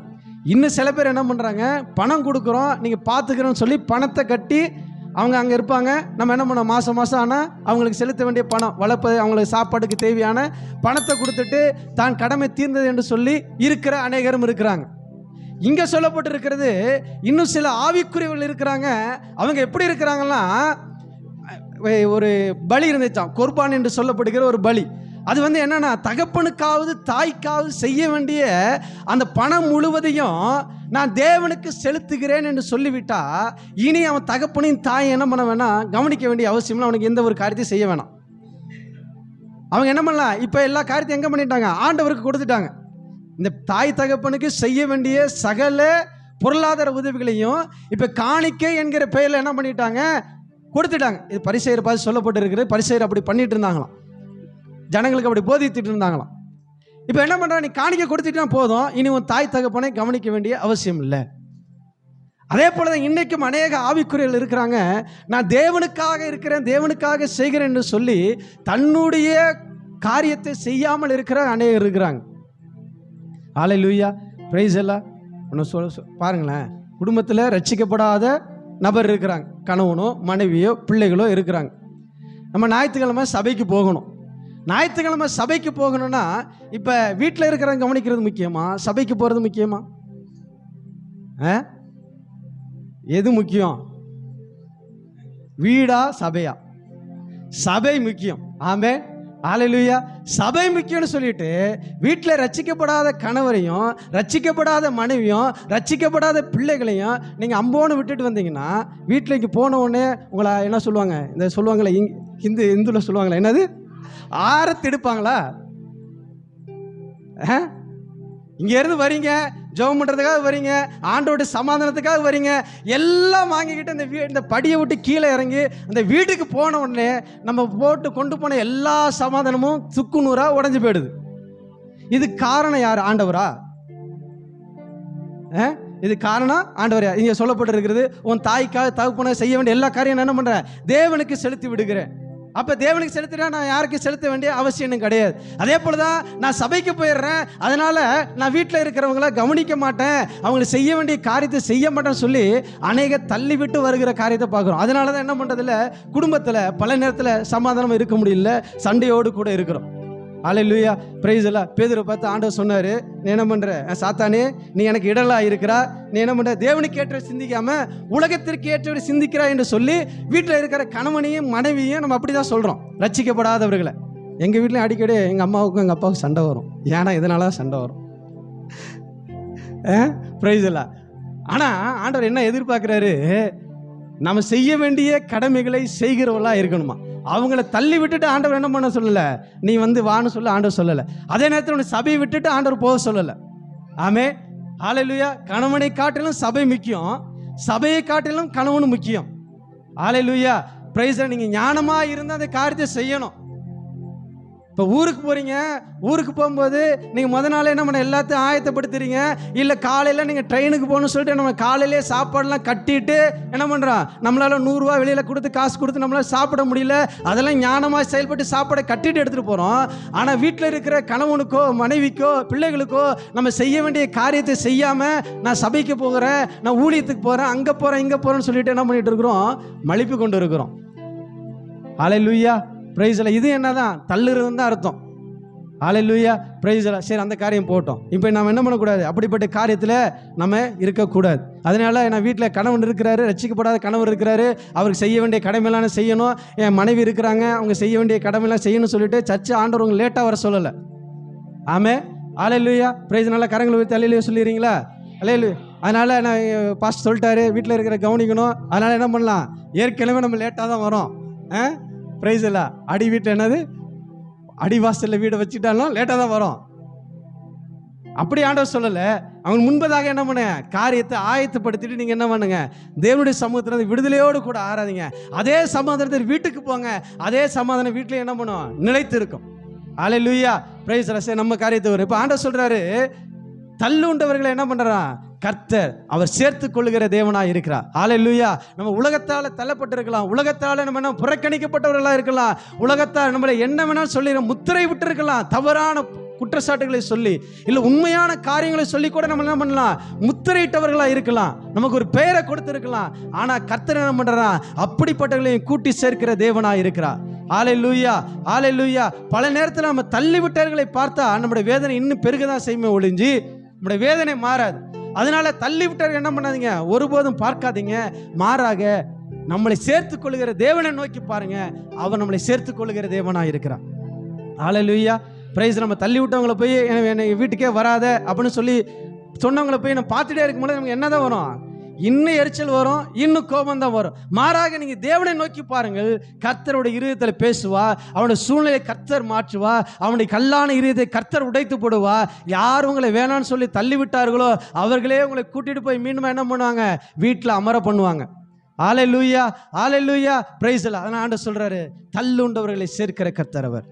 இன்னும் சில பேர் என்ன பண்ணுறாங்க, பணம் கொடுக்குறோம் நீங்கள் பார்த்துக்கிறோன்னு சொல்லி பணத்தை கட்டி அவங்க அங்கே இருப்பாங்க. நம்ம என்ன பண்ணோம், மாதம் மாதம் ஆனால் அவங்களுக்கு செலுத்த வேண்டிய பணம், வளர்ப்பது, அவங்களுக்கு சாப்பாட்டுக்கு தேவையான பணத்தை கொடுத்துட்டு தான் கடமை தீர்ந்தது என்று சொல்லி இருக்கிற அநேகரும் இருக்கிறாங்க. இங்கே சொல்லப்பட்டிருக்கிறது இன்னும் சில ஆவிக்குரியவர்கள் இருக்கிறாங்க. அவங்க எப்படி இருக்கிறாங்கன்னா, ஒரு பலி இருந்துச்சான், கொர்பான் என்று சொல்லப்படுகிற ஒரு பலி. அது என்னன்னா, தகப்பனுக்காவது தாய்க்காவது செய்ய வேண்டிய அந்த பணம் முழுவதையும் நான் தேவனுக்கு செலுத்துகிறேன் என்று சொல்லிவிட்டா, இனி அவன் தகப்பனையும் தாய் என்ன பண்ண வேணாம், கவனிக்க வேண்டிய அவசியம் இல்லை, அவனுக்கு எந்த ஒரு காரியத்தையும் செய்ய வேணாம். அவங்க என்ன பண்ணலாம், இப்போ எல்லா காரியத்தையும் எங்கே பண்ணிட்டாங்க, ஆண்டவருக்கு கொடுத்துட்டாங்க. இந்த தாய் தகப்பனுக்கு செய்ய வேண்டிய சகல பொருளாதார உதவிகளையும் இப்போ காணிக்கை என்கிற பெயரில் என்ன பண்ணிட்டாங்க, கொடுத்துட்டாங்க. இது பரிசேயர் பார்த்து சொல்லப்பட்டு இருக்கிறது. பரிசேயர் அப்படி பண்ணிட்டு இருந்தாங்களாம், ஜனங்களுக்கு அப்படி போதித்துட்டு இருந்தாங்களாம். இப்போ என்ன பண்ணுறா, நீ காணிக்கை கொடுத்துட்டா போதும், இனி உன் தாய் தகப்பனை கவனிக்க வேண்டிய அவசியம் இல்லை. அதே போல தான் இன்றைக்கும் அநேக ஆவிக்குரியர்கள் இருக்கிறாங்க. நான் தேவனுக்காக இருக்கிறேன், தேவனுக்காக செய்கிறேன் என்று சொல்லி தன்னுடைய காரியத்தை செய்யாமல் இருக்கிற அநேகர் இருக்கிறாங்க. ஹல்லேலூயா, பிரைஸ் எல்லாம். ஒன்று பாருங்களேன், குடும்பத்தில் ரட்சிக்கப்படாத நபர் இருக்கிறாங்க, கணவனோ மனைவியோ பிள்ளைகளோ இருக்கிறாங்க. நம்ம ஞாயிற்றுக்கிழமை சபைக்கு போகணும். ஞாயிற்றுக்கிழமை சபைக்கு போகணும்னா இப்போ வீட்டில் இருக்கிறவங்க கவனிக்கிறது முக்கியமா, சபைக்கு போகிறது முக்கியமா? எது முக்கியம்? வீடா சபையா? சபை முக்கியம். ஆமென், ஹல்லேலூயா. சபை முக்கியம்னு சொல்லிட்டு வீட்டில் ரட்சிக்கப்படாத கணவரையும் ரட்சிக்கப்படாத மனைவியும் ரட்சிக்கப்படாத பிள்ளைகளையும் நீங்கள் அம்போன்னு விட்டுட்டு வந்தீங்கன்னா, வீட்டில் இங்கே போன உடனே உங்களை என்ன சொல்லுவாங்க, இந்த சொல்லுவாங்களே இந்துல சொல்லுவாங்களே, என்னது, ஆரத்தி எடுப்பாங்களா? இங்கேருந்து வரீங்க, ஜெபம் பண்ணுறதுக்காக வரீங்க, ஆண்டோட சமாதானத்துக்காக வரீங்க, எல்லாம் வாங்கிக்கிட்டு இந்த படியை விட்டு கீழே இறங்கி அந்த வீட்டுக்கு போன உடனே நம்ம போட்டு கொண்டு போன எல்லா சமாதானமும் சுக்கு நூறாக உடஞ்சி போயிடுது. இது காரணம் யார்? ஆண்டவரா? இது காரணம் ஆண்டவரா? இங்கே சொல்லப்பட்டிருக்கிறது, உன் தாய்க்காக தகப்பனை செய்ய வேண்டிய எல்லா காரியம் என்ன பண்ணுறேன், தேவனுக்கு செலுத்தி விடுகிறேன். அப்போ தேவனுக்கு செலுத்தினா நான் யாருக்கு செலுத்த வேண்டிய அவசியம் கிடையாது. அதே போல தான் நான் சபைக்கு போயிடுறேன், அதனால் நான் வீட்டில் இருக்கிறவங்கள கவனிக்க மாட்டேன், அவங்களுக்கு செய்ய வேண்டிய காரியத்தை செய்ய மாட்டேன்னு சொல்லி அநேக தள்ளி விட்டு வருகிற காரியத்தை பார்க்குறோம். அதனால தான் என்ன பண்ணுறதில்ல, குடும்பத்தில் பல நேரத்தில் சமாதானம் இருக்க முடியல, சண்டையோடு கூட இருக்கிறோம். ஹல்லேலூயா, பிரைஸ் எல்லாம். பேதுருவை பார்த்து ஆண்டவர் சொன்னார், நீ என்ன பண்ணுற சாத்தானே, நீ எனக்கு இடலா இருக்கிறா, நீ என்ன பண்ணுற, தேவனுக்கு ஏற்ற சிந்திக்காம உலகத்திற்கு ஏற்றபடி சிந்திக்கிறா என்று சொல்லி வீட்டில் இருக்கிற கணவனையும் மனைவியும் நம்ம அப்படி தான் சொல்கிறோம், ரட்சிக்கப்படாதவர்களை. எங்கள் வீட்டிலையும் அடிக்கடி எங்கள் அம்மாவுக்கும் எங்கள் அப்பாவுக்கும் சண்டை வரும். ஏன்னா இதனால தான் சண்டை வரும். பிரைஸ் எல்லாம். ஆனால் ஆண்டவர் என்ன எதிர்பார்க்குறாரு, நம்ம செய்ய வேண்டிய கடமைகளை செய்கிறவர்களா இருக்கணுமா. அவங்கள தள்ளி விட்டுட்டு ஆண்டவர் என்ன பண்ண சொல்லலை, நீ வான்னு சொல்ல ஆண்டவர் சொல்லலை. அதே நேரத்தில் உன்னை சபையை விட்டுட்டு ஆண்டவர் போக சொல்லலை. ஆமென், ஹல்லேலூயா. கணவனை காட்டிலும் சபை முக்கியம், சபையை காட்டிலும் கணவனும் முக்கியம். ஹல்லேலூயா, பிரைஸ். நீங்கள் ஞானமாக இருந்தால் அந்த காரியத்தை செய்யணும். இப்போ ஊருக்கு போகிறீங்க, ஊருக்கு போகும்போது நீங்கள் முத நாளே என்ன பண்ண எல்லாத்தையும் ஆயத்தப்படுத்துறீங்க. இல்லை காலையில் நீங்கள் ட்ரெயினுக்கு போகணும்னு சொல்லிட்டு நம்ம காலையிலே சாப்பாடெல்லாம் கட்டிட்டு என்ன பண்ணுறோம், நம்மளால் 100 ரூபா வெளியில் கொடுத்து காசு கொடுத்து நம்மளால் சாப்பிட முடியல. அதெல்லாம் ஞானமாக செயல்பட்டு சாப்பாடை கட்டிட்டு எடுத்துகிட்டு போகிறோம். ஆனால் வீட்டில் இருக்கிற கணவனுக்கோ மனைவிக்கோ பிள்ளைகளுக்கோ நம்ம செய்ய வேண்டிய காரியத்தை செய்யாமல், நான் சபைக்கு போகிறேன், நான் ஊழியத்துக்கு போகிறேன், அங்கே போகிறேன் இங்கே போகிறேன்னு சொல்லிட்டு என்ன பண்ணிட்டு இருக்கிறோம், மலிப்பு கொண்டு இருக்கிறோம். ஹல்லேலூயா, பிரைஸ் எல்லாம். இது என்னதான் தள்ளுறதுன்னு தான் அர்த்தம். ஹல்லேலூயா, பிரைஸ் எல்லாம். சரி, அந்த காரியம் போட்டோம். இப்போ நம்ம என்ன பண்ணக்கூடாது, அப்படிப்பட்ட காரியத்தில் நம்ம இருக்கக்கூடாது. அதனால நான் வீட்டில் கணவன் இருக்கிறாரு, ரட்சிக்கப்படாத கணவர் இருக்கிறாரு, அவருக்கு செய்ய வேண்டிய கடமையெல்லாம் செய்யணும். என் மனைவி இருக்கிறாங்க, அவங்க செய்ய வேண்டிய கடமையெல்லாம் செய்யணும்னு சொல்லிட்டு சர்ச்சு ஆண்டவர் உங்க லேட்டாக வர சொல்லலை. ஆமே, ஹல்லேலூயா, பிரைஸ். நல்லா கரங்களை வைத்து அல்லேலூயா சொல்லிடுறீங்களா? அல்லேலூயா. அதனால் நான் பாஸ்டர் சொல்லிட்டாரு, வீட்டில் இருக்கிற கவனிக்கணும். அதனால் என்ன பண்ணலாம், ஏற்கனவே நம்ம லேட்டாக தான் வரோம். பிரைஸ் இல்லை. அடி வீட்டில் என்னது, அடிவாசலில் வீடை வச்சுட்டாலும் லேட்டாக தான் வரும். அப்படி ஆண்டவர் சொல்லலை. அவங்க முன்பதாக என்ன பண்ண காரியத்தை ஆயத்தப்படுத்திட்டு நீங்கள் என்ன பண்ணுங்க, தேவனுடைய சமூகத்தில் விடுதலையோடு கூட ஆராதிங்க. அதே சமாதானத்தில் வீட்டுக்கு போங்க. அதே சமாதானம் வீட்டில் என்ன பண்ணும், நிலைத்து இருக்கும். ஹல்லேலூயா, பிரைஸ் எல்லாம். நம்ம காரியத்தை வரும். இப்போ ஆண்டவர் சொல்கிறாரு, தள்ளுண்டவர்களை என்ன பண்ணுறான் கர்த்தர், அவர் சேர்த்து கொள்ளுகிற தேவனாக இருக்கிறார். ஹல்லேலூயா. நம்ம உலகத்தால் தள்ளப்பட்டிருக்கலாம், உலகத்தால் நம்ம என்ன புறக்கணிக்கப்பட்டவர்களாக இருக்கலாம், உலகத்தால் நம்மளை என்ன வேணாலும் சொல்லி முத்திரை விட்டு இருக்கலாம், தவறான குற்றச்சாட்டுகளை சொல்லி, இல்லை உண்மையான காரியங்களை சொல்லி கூட நம்ம என்ன பண்ணலாம், முத்திரையிட்டவர்களாக இருக்கலாம், நமக்கு ஒரு பெயரை கொடுத்துருக்கலாம். ஆனால் கர்த்தர் என்ன பண்ணுறான், அப்படிப்பட்டவர்களையும் கூட்டி சேர்க்கிற தேவனாக இருக்கிறார். ஹல்லேலூயா, ஹல்லேலூயா. பல நேரத்தில் நம்ம தள்ளிவிட்டவர்களை பார்த்தா நம்முடைய வேதனை இன்னும் பெருகதான் செய்யுமே ஒழிஞ்சு நம்முடைய வேதனை மாறாது. அதனால தள்ளிவிட்டவர்கள் என்ன பண்ணாதீங்க, ஒருபோதும் பார்க்காதீங்க. மாறாக நம்மளை சேர்த்து கொள்ளுகிற தேவனை நோக்கி பாருங்க. அவர் நம்மளை சேர்த்து கொள்ளுகிற தேவனாக இருக்கிறார். Hallelujah, price. நம்ம தள்ளி விட்டவங்களை போய் என்னை வீட்டுக்கே வராத அப்படின்னு சொல்லி சொன்னவங்களை போய் நம்ம பார்த்துட்டே இருக்கும்போது நமக்கு என்னதான் வரும், இன்னும் எரிச்சல் வரும், இன்னும் கோபம் தான் வரும். மாறாக நீங்கள் தேவனை நோக்கி பாருங்கள். கர்த்தருடைய இருதயத்தில் பேசுவா, அவனுடைய சூழ்நிலை கர்த்தர் மாற்றுவா, அவனுடைய கல்லான இருதயத்தை கர்த்தர் உடைத்து போடுவா. யார் உங்களை வேணான்னு சொல்லி தள்ளிவிட்டார்களோ அவர்களே உங்களை கூட்டிட்டு போய் மீண்டும் என்ன பண்ணுவாங்க, வீட்டில் அமர பண்ணுவாங்க. ஹல்லேலூயா, ஹல்லேலூயா, பிரைஸ் எல்லாம். அதனால் ஆண்டவர் சொல்றாரு, தள்ளுண்டவர்களை சேர்க்கிற கர்த்தர் அவர்.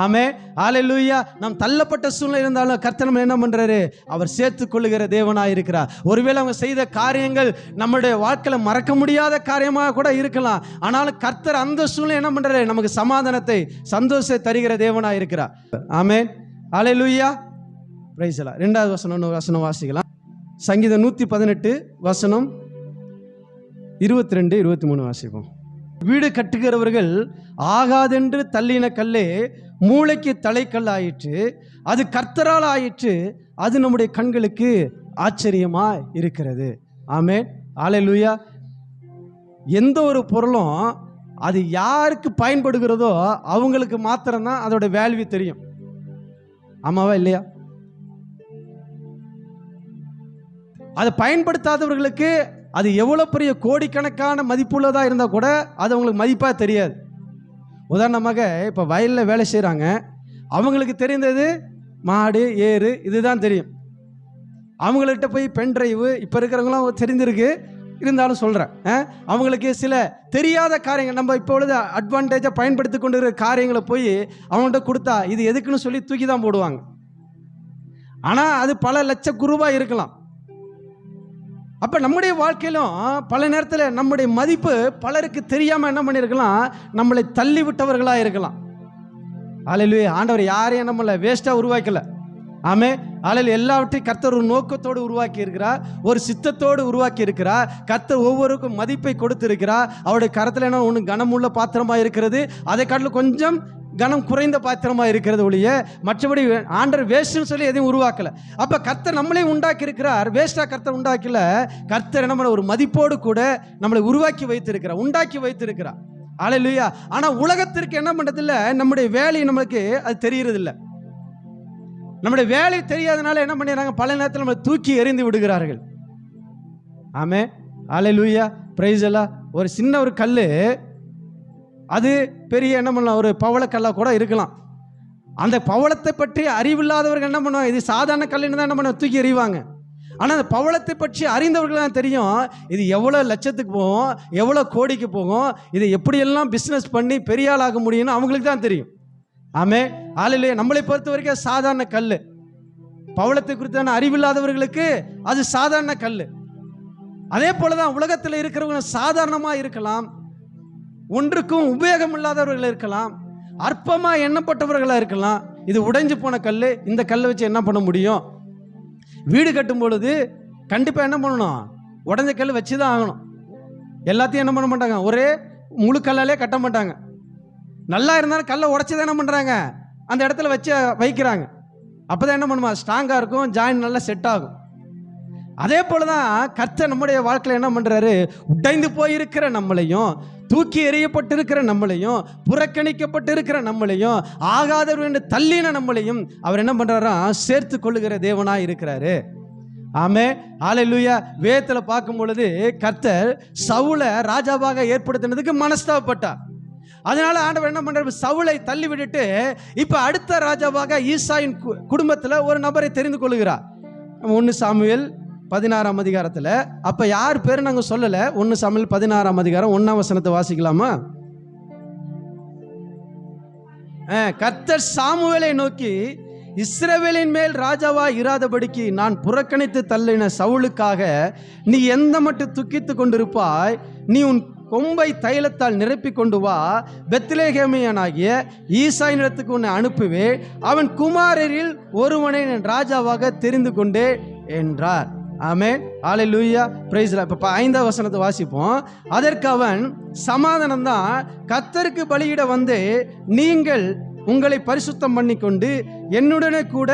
ஆமே, ஹல்லேலூயா. நாம் தள்ளப்பட்ட சூழ்நிலை இருந்தாலும் கர்த்தர் நம்ம என்ன பண்றாரு, அவர் சேர்த்து கொள்ளுகிற தேவனாக இருக்கிறார். ஒருவேளை அவங்க செய்த காரியங்கள் நம்முடைய வாழ்க்கையில் மறக்க முடியாத காரியமாக கூட இருக்கலாம். ஆனாலும் கர்த்தர் அந்த சூழ்நிலை என்ன பண்றாரு, நமக்கு சமாதானத்தை சந்தோஷத்தை தருகிற தேவனாக இருக்கிறார். ஆமே, ஹல்லேலூயா, பிரைஸ் எல்லாம். 2வது வசனம் வாசிக்கலாம். சங்கீதம் 118 வசனம் 22, 23 வாசிப்போம். வீடு கட்டுகிறவர்கள் ஆகாதென்று தள்ளின கல்லே மூளைக்கு தலைக்கல் ஆயிற்று, அது கர்த்தரால் ஆயிற்று, அது நம்முடைய கண்களுக்கு ஆச்சரியமா இருக்கிறது. ஆமென், ஹல்லேலூயா. எந்த ஒரு பொருளும் அது யாருக்கு பயன்படுகிறதோ அவங்களுக்கு மாத்திரம்தான் அதோட வேல்யூ தெரியும். ஆமாவா இல்லையா? அதை பயன்படுத்தாதவர்களுக்கு அது எவ்வளோ பெரிய கோடிக்கணக்கான மதிப்புள்ளதாக இருந்தால் கூட அது அவங்களுக்கு மதிப்பாக தெரியாது. உதாரணமாக இப்போ வயலில் வேலை செய்கிறாங்க, அவங்களுக்கு தெரிந்தது மாடு ஏறு இதுதான் தெரியும். அவங்கள்ட்ட போய் பென் டிரைவு இப்போ இருக்கிறவங்களாம் தெரிஞ்சிருக்கு, இருந்தாலும் சொல்கிறேன், அவங்களுக்கு சில தெரியாத காரியங்கள் நம்ம இப்போ உள்ள அட்வான்டேஜாக பயன்படுத்தி கொண்டு இருக்கிற காரியங்களை போய் அவங்கள்ட்ட கொடுத்தா இது எதுக்குன்னு சொல்லி தூக்கி தான் போடுவாங்க. ஆனால் அது பல லட்ச ரூபாய் இருக்கலாம். அப்போ நம்முடைய வாழ்க்கையிலும் பல நேரத்தில் நம்முடைய மதிப்பு பலருக்கு தெரியாமல் என்ன பண்ணியிருக்கலாம், நம்மளை தள்ளி விட்டவர்களாக இருக்கலாம். ஹல்லேலூயா. ஆண்டவர் யாரையும் நம்மளை வேஸ்ட்டாக உருவாக்கலை. ஆமே, ஹல்லேலூயா. எல்லாவற்றையும் கர்த்தர் ஒரு நோக்கத்தோடு உருவாக்கி இருக்கிறார், ஒரு சித்தத்தோடு உருவாக்கி இருக்கிறார். கர்த்தர் ஒவ்வொருக்கும் மதிப்பை கொடுத்து இருக்கிறார். அவருடைய கரத்தில் என்ன ஒன்று கனமுள்ள பாத்திரமாக இருக்கிறது, அதை காட்டிலும் கொஞ்சம் கனம் குறைந்த பாத்திரமாக இருக்கிறது ஒழிய மற்றபடி ஆண்டவர் வேஸ்ட்னு சொல்லி எதையும் உருவாக்கலை. அப்போ கர்த்தர் நம்மளே உண்டாக்கி இருக்கிறார், வேஸ்ட்டாக கர்த்தர் உண்டாக்கல. கர்த்தர் என்ன ஒரு மதிப்போடு கூட நம்மளை உருவாக்கி வைத்திருக்கிறார், உண்டாக்கி வைத்திருக்கிறார். ஹல்லேலூயா. ஆனால் உலகத்திற்கு என்ன பண்ணுறதில்ல, நம்முடைய வேலை நம்மளுக்கு அது தெரியறதில்லை. நம்முடைய வேலை தெரியாதனால என்ன பண்ணிடுறாங்க, பல நேரத்தில் நம்மளை தூக்கி எறிந்து விடுகிறார்கள். ஆமே, ஹல்லேலூயா, பிரைஸ் எல்லாம். ஒரு சின்ன ஒரு கல் அது பெரிய என்ன பண்ணலாம், ஒரு பவளக்கல்லாக கூட இருக்கலாம். அந்த பவளத்தை பற்றி அறிவில்லாதவர்கள் என்ன பண்ணுவாங்க, இது சாதாரண கல்லுன்னு தான் என்ன பண்ண தூக்கி எறிவாங்க. ஆனால் அந்த பவளத்தை பற்றி அறிந்தவர்கள் தான் தெரியும், இது எவ்வளோ லட்சத்துக்கு போகும், எவ்வளோ கோடிக்கு போகும், இதை எப்படியெல்லாம் பிஸ்னஸ் பண்ணி பெரிய ஆளாக முடியும்னு அவங்களுக்கு தான் தெரியும். ஆமே, ஹல்லேலூயா. நம்மளை பொறுத்த வரைக்கும் சாதாரண கல். பவளத்தை குறித்தான அறிவில்லாதவர்களுக்கு அது சாதாரண கல். அதே போலதான் உலகத்தில் இருக்கிறவங்க சாதாரணமா இருக்கலாம், ஒன்றுக்கும் உபயோகம் இல்லாதவர்கள் இருக்கலாம், அற்பமா எண்ணப்பட்டவர்களா இருக்கலாம். இது உடைஞ்சு போன கல். இந்த கல்லை வச்சு என்ன பண்ண முடியும்? வீடு கட்டும் பொழுது கண்டிப்பா என்ன பண்ணணும்? உடஞ்ச கல் வச்சுதான் ஆகணும். எல்லாத்தையும் என்ன பண்ண மாட்டாங்க, ஒரே முழு கல்லாலே கட்ட மாட்டாங்க. நல்லா இருந்தாலும் கல்லை உடைச்சுதான் என்ன பண்றாங்க, அந்த இடத்துல வச்சு வைக்கிறாங்க. அப்பதான் என்ன பண்ணுமா, ஸ்ட்ராங்கா இருக்கும், ஜாயின் நல்லா செட் ஆகும். அதே போலதான் கர்த்தர் நம்முடைய வாழ்க்கையில என்ன பண்றாரு, உடைந்து போயிருக்கிற நம்மளையும், தூக்கி எறியப்பட்டிருக்கிற நம்மளையும், புறக்கணிக்கப்பட்டிருக்கிற நம்மளையும், ஆகாதவர் என்று தள்ளின நம்மளையும் அவர் என்ன பண்றாரா, சேர்த்து கொள்ளுகிற தேவனா இருக்கிறாரு. ஆமே, ஹல்லேலூயா. வேதத்துல பார்க்கும் பொழுது கர்த்தர் சவுலை ராஜாவாக ஏற்படுத்தினதுக்கு மனஸ்தாபப்பட்டார். அதனால ஆண்டவர் என்ன பண்றாரு, சவுலை தள்ளி விட்டுட்டு இப்ப அடுத்த ராஜாவாக ஈசாயின் குடும்பத்துல ஒரு நபரை தெரிந்து கொள்ளுகிறார். 1 சாமுவேல் 16ஆம் அதிகாரத்துல. அப்ப யார் பேரு நாங்க சொல்லல. 1 சாமுவேல் 16ஆம் அதிகாரம் 1ஆம் வசனத்தை வாசிக்கலாமா? கர்த்தர் சாமுவேலை நோக்கி, இஸ்ரவேலின் மேல் ராஜாவா இராதபடிக்கு நான் புறக்கணித்து தள்ளின சவுலுக்காக நீ எந்த மட்டும் துக்கித்து கொண்டிருப்பாய்? நீ உன் கொம்பை தைலத்தால் நிரப்பி கொண்டு வா, பெத்லெகேமியனாகிய ஈசாயினிடத்துக்கு உன்னை அனுப்புவே, அவன் குமாரரில் ஒருவனை நான் ராஜாவாக தெரிந்து கொண்டே என்றார். ஆமென், ஹல்லேலூயா, பிரைஸ் தி லார்ட். இப்ப 5ஆம் வசனத்தை வாசிப்போம். அதற்கு அவன், சமாதானம் தான், கர்த்தருக்கு பலியிட வந்து நீங்கள் உங்களை பரிசுத்தம் பண்ணி கொண்டு என்னுடனே கூட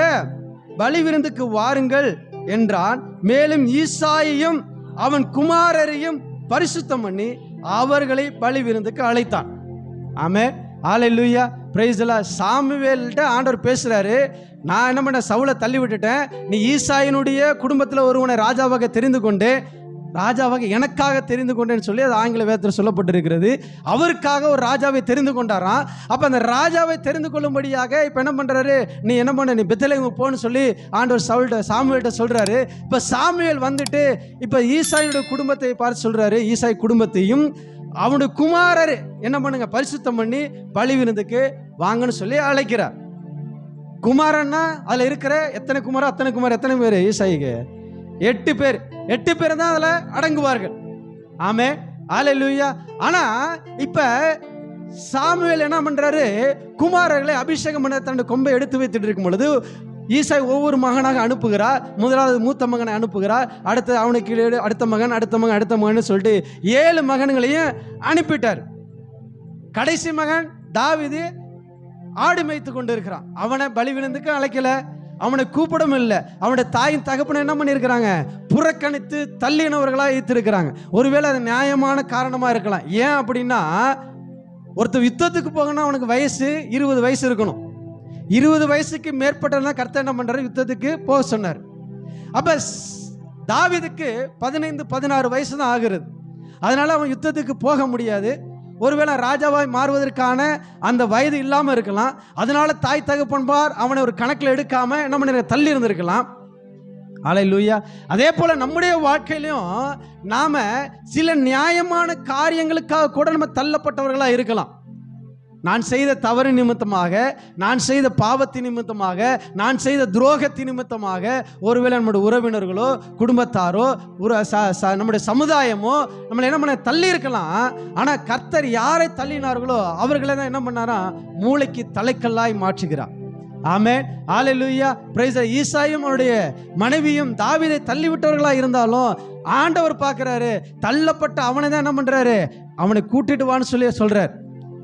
பலி விருந்துக்கு வாருங்கள் என்றான். மேலும் ஈசாயையும் அவன் குமாரரையும் பரிசுத்தம் பண்ணி அவர்களை பலி விருந்துக்கு அழைத்தான். ஆமென், ஹல்லேலூயா, பிரைஸ் தி லார்ட். சாமுவேல்கிட்ட ஆண்டவர் பேசுறாரு, நான் என்ன பண்ண, சவுலை தள்ளி விட்டுட்டேன், நீ ஈசாயினுடைய குடும்பத்தில் ஒருவனை ராஜாவாக தெரிந்து கொண்டு, ராஜாவாக எனக்காக தெரிந்து கொண்டேன்னு சொல்லி அது ஆங்கில வேதத்தில் சொல்லப்பட்டிருக்கிறது. அவருக்காக ஒரு ராஜாவை தெரிந்து கொண்டாராம். அப்ப அந்த ராஜாவை தெரிந்து கொள்ளும்படியாக இப்ப என்ன பண்றாரு, நீ என்ன பண்ண, நீ பெத்லெகேம் போன்னு சொல்லி ஆண்டவர் சாமுவேல்கிட்ட சொல்றாரு. இப்ப சாமுவேல் வந்துட்டு இப்ப ஈசாயினுடைய குடும்பத்தை பார்த்து சொல்றாரு, ஈசாய் குடும்பத்தையும் அவனுடைய குமாரர் என்ன பண்ணுங்க, பரிசுத்தம் பண்ணி பலி விருந்துக்கு வாங்கன்னு சொல்லி அழைக்கிறார். குமாரன்னா அதுல இருக்கிற எத்தனை குமாரோ அத்தனை குமார். எத்தனை பேர் ஈசாய்க்கு? 8 பேர். 8 பேர் தான் அதுல அடங்குவார்கள். ஆமே, ஹல்லேலூயா. ஆனா இப்ப சாமுவேல் என்ன பண்றாரு, குமாரர்களை அபிஷேகம் பண்ண தன்னுடைய கொம்பை எடுத்து வைத்துட்டு இருக்கும் பொழுது ஈசாய் ஒவ்வொரு மகனாக அனுப்புகிறார். முதலாவது மூத்த மகனை அனுப்புகிறார். அடுத்து அவனுக்கு அடுத்த மகன், அடுத்த மகன், அடுத்த மகன் சொல்லிட்டு 7 மகன்களையும் அனுப்பிட்டார். கடைசி மகன் தாவீது ஆடு மேய்த்து கொண்டு இருக்கிறான். அவனை பலி விருந்துக்கு அழைக்கல, அவனை கூப்பிடவும் இல்லை. அவனுடைய தாயின் தகப்பனை என்ன பண்ணியிருக்கிறாங்க, புறக்கணித்து தள்ளினவர்களாக ஈர்த்திருக்கிறாங்க. ஒருவேளை அது நியாயமான காரணமாக இருக்கலாம். ஏன் அப்படின்னா, ஒருத்தர் யுத்தத்துக்கு போகணும்னா அவனுக்கு வயசு 20 வயசு இருக்கணும். 20 வயசுக்கு மேற்பட்டனா கர்த்தர் என்ன பண்றாரு, யுத்தத்துக்கு போக சொன்னார். அப்ப தாவீதுக்கு 15-16 வயசு தான் ஆகுறது. அதனால அவன் யுத்தத்துக்கு போக முடியாது. ஒருவேளை ராஜாவாய் மாறுவதற்கான அந்த வயது இல்லாமல் இருக்கலாம். அதனால தாய் தகப்பன்பார் அவனை ஒரு கணக்கில் எடுக்காம என்ன பண்ண தள்ளி இருந்திருக்கலாம். ஹல்லேலூயா. அதே போல நம்முடைய வாழ்க்கையிலும் நாம சில நியாயமான காரியங்களுக்காக கூட நம்ம தள்ளப்பட்டவர்களா இருக்கலாம். நான் செய்த தவறு நிமித்தமாக, நான் செய்த பாவத்தின் நிமித்தமாக, நான் செய்த துரோகத்தின் நிமித்தமாக ஒருவேளை நம்முடைய உறவினர்களோ குடும்பத்தாரோ நம்முடைய சமுதாயமோ நம்மளை என்ன பண்ண தள்ளி இருக்கலாம். ஆனால் கர்த்தர் யாரை தள்ளினார்களோ அவர்களை தான் என்ன பண்ணாரா, மூளைக்கு தலைக்கல்லாய் மாற்றுகிறார். ஆமென், ஹல்லேலூயா, பிரைஸ். ஈசாயும் அவருடைய மனைவியும் தாவீதை தள்ளிவிட்டவர்களா இருந்தாலும் ஆண்டவர் பார்க்கிறாரு, தள்ளப்பட்ட அவனை தான் என்ன பண்றாரு, அவனை கூட்டிட்டு வான்னு சொல்லி சொல்றாரு.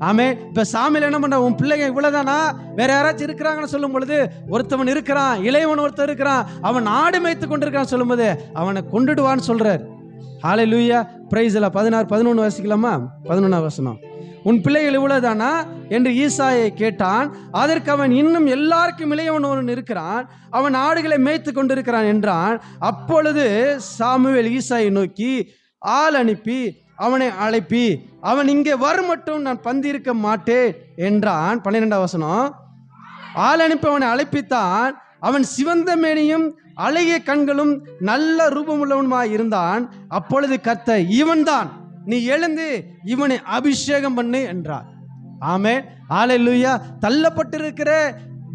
ஆமே, இப்ப சாமியில் என்ன பண்ற, உன் பிள்ளைங்க இவ்வளவுதானா, வேற யாராச்சும் இருக்கிறாங்கன்னு சொல்லும் பொழுது, ஒருத்தவன் இருக்கிறான், இளையவன் ஒருத்தர் இருக்கிறான், அவன் ஆடு மேய்த்து கொண்டிருக்கான்னு சொல்லும் போது அவனை கொண்டுடுவான்னு சொல்றார். ஹல்லேலூயா, பிரைஸ். 16-11 வாசிக்கலாமா? 11ஆம் வசனம். உன் பிள்ளைகள் இவ்வளவுதானா என்று ஈசாயை கேட்டான். அதற்கு அவன், இன்னும் எல்லாருக்கும் இளையவன் ஒருவன் இருக்கிறான், அவன் ஆடுகளை மேய்த்து கொண்டிருக்கிறான் என்றான். அப்பொழுது சாமுவேல் ஈசாயை நோக்கி, ஆள் அனுப்பி அவனை அழைப்பி, அவன் இங்கே வரும் மட்டும் நான் பந்திருக்க மாட்டேன் என்றான். 12ஆம் வசனம். ஆள் அனுப்பி அவனை அழைப்பித்தான். அவன் சிவந்த மேனியும் அழகிய கண்களும் நல்ல ரூபமுள்ளவனுமாய் இருந்தான். அப்பொழுது கர்த்தர், இவன்தான், நீ எழுந்து இவனை அபிஷேகம் பண்ணு என்றார். ஆமென், ஹல்லேலூயா. தள்ளப்பட்டிருக்கிற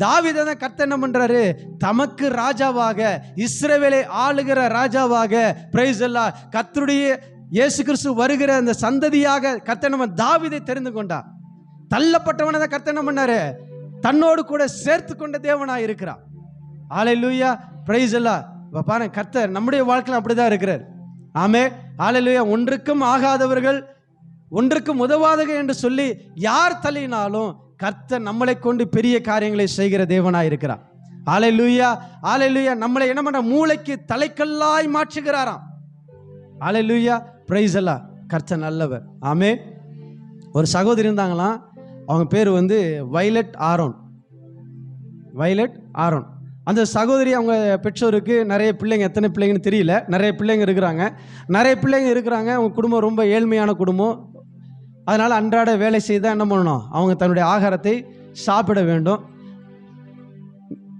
தாவீதை தான் கர்த்தர் என்ன பண்றாரு? தமக்கு ராஜாவாக, இஸ்ரவேலை ஆளுகிற ராஜாவாக, பிரைஸ் எல்லாம் கர்த்தருடைய இயேசு கிறிஸ்து வருகிற அந்த சந்ததியாக கர்த்தர் நம்ம தாவீதை தெரிந்து கொண்டார். தள்ளப்பட்டவனை தான் கர்த்தர் என்ன பண்ணாரு? தன்னோடு கூட சேர்த்து கொண்ட தேவனாய் இருக்கிறார். ஹல்லேலூயா, பிரைஸ் எல்லாம். இப்போ பாருங்க, கர்த்தர் நம்முடைய வாழ்க்கையில் அப்படிதான் இருக்கிறார். ஆமென், ஹல்லேலூயா. ஒன்றுக்கும் ஆகாதவர்கள், ஒன்றுக்கும் உதவாதவர்கள் என்று சொல்லி யார் தள்ளினாலும் கர்த்தர் நம்மளை கொண்டு பெரிய காரியங்களை செய்கிற தேவனாய் இருக்கிறார். ஹல்லேலூயா, ஹல்லேலூயா. நம்மளை என்ன பண்ற? மூளைக்கு தலைக்கல்லாய் மாற்றுகிறாராம். ஹல்லேலூயா, பிரைஸ் எல்லாம். கர்த்தர் நல்லவர். ஆமென். ஒரு சகோதரி இருந்தாங்களாம், அவங்க பேர் வயலட் ஆரோன். Violet Aaron. அந்த சகோதரி அவங்க பெற்றோருக்கு நிறைய பிள்ளைங்க, எத்தனை பிள்ளைங்கன்னு தெரியல, நிறைய பிள்ளைங்க இருக்கிறாங்க. அவங்க குடும்பம் ரொம்ப ஏழ்மையான குடும்பம். அதனால் அன்றாட வேலை செய்தால் என்ன பண்ணணும்? அவங்க தன்னுடைய ஆகாரத்தை சாப்பிட வேண்டும்.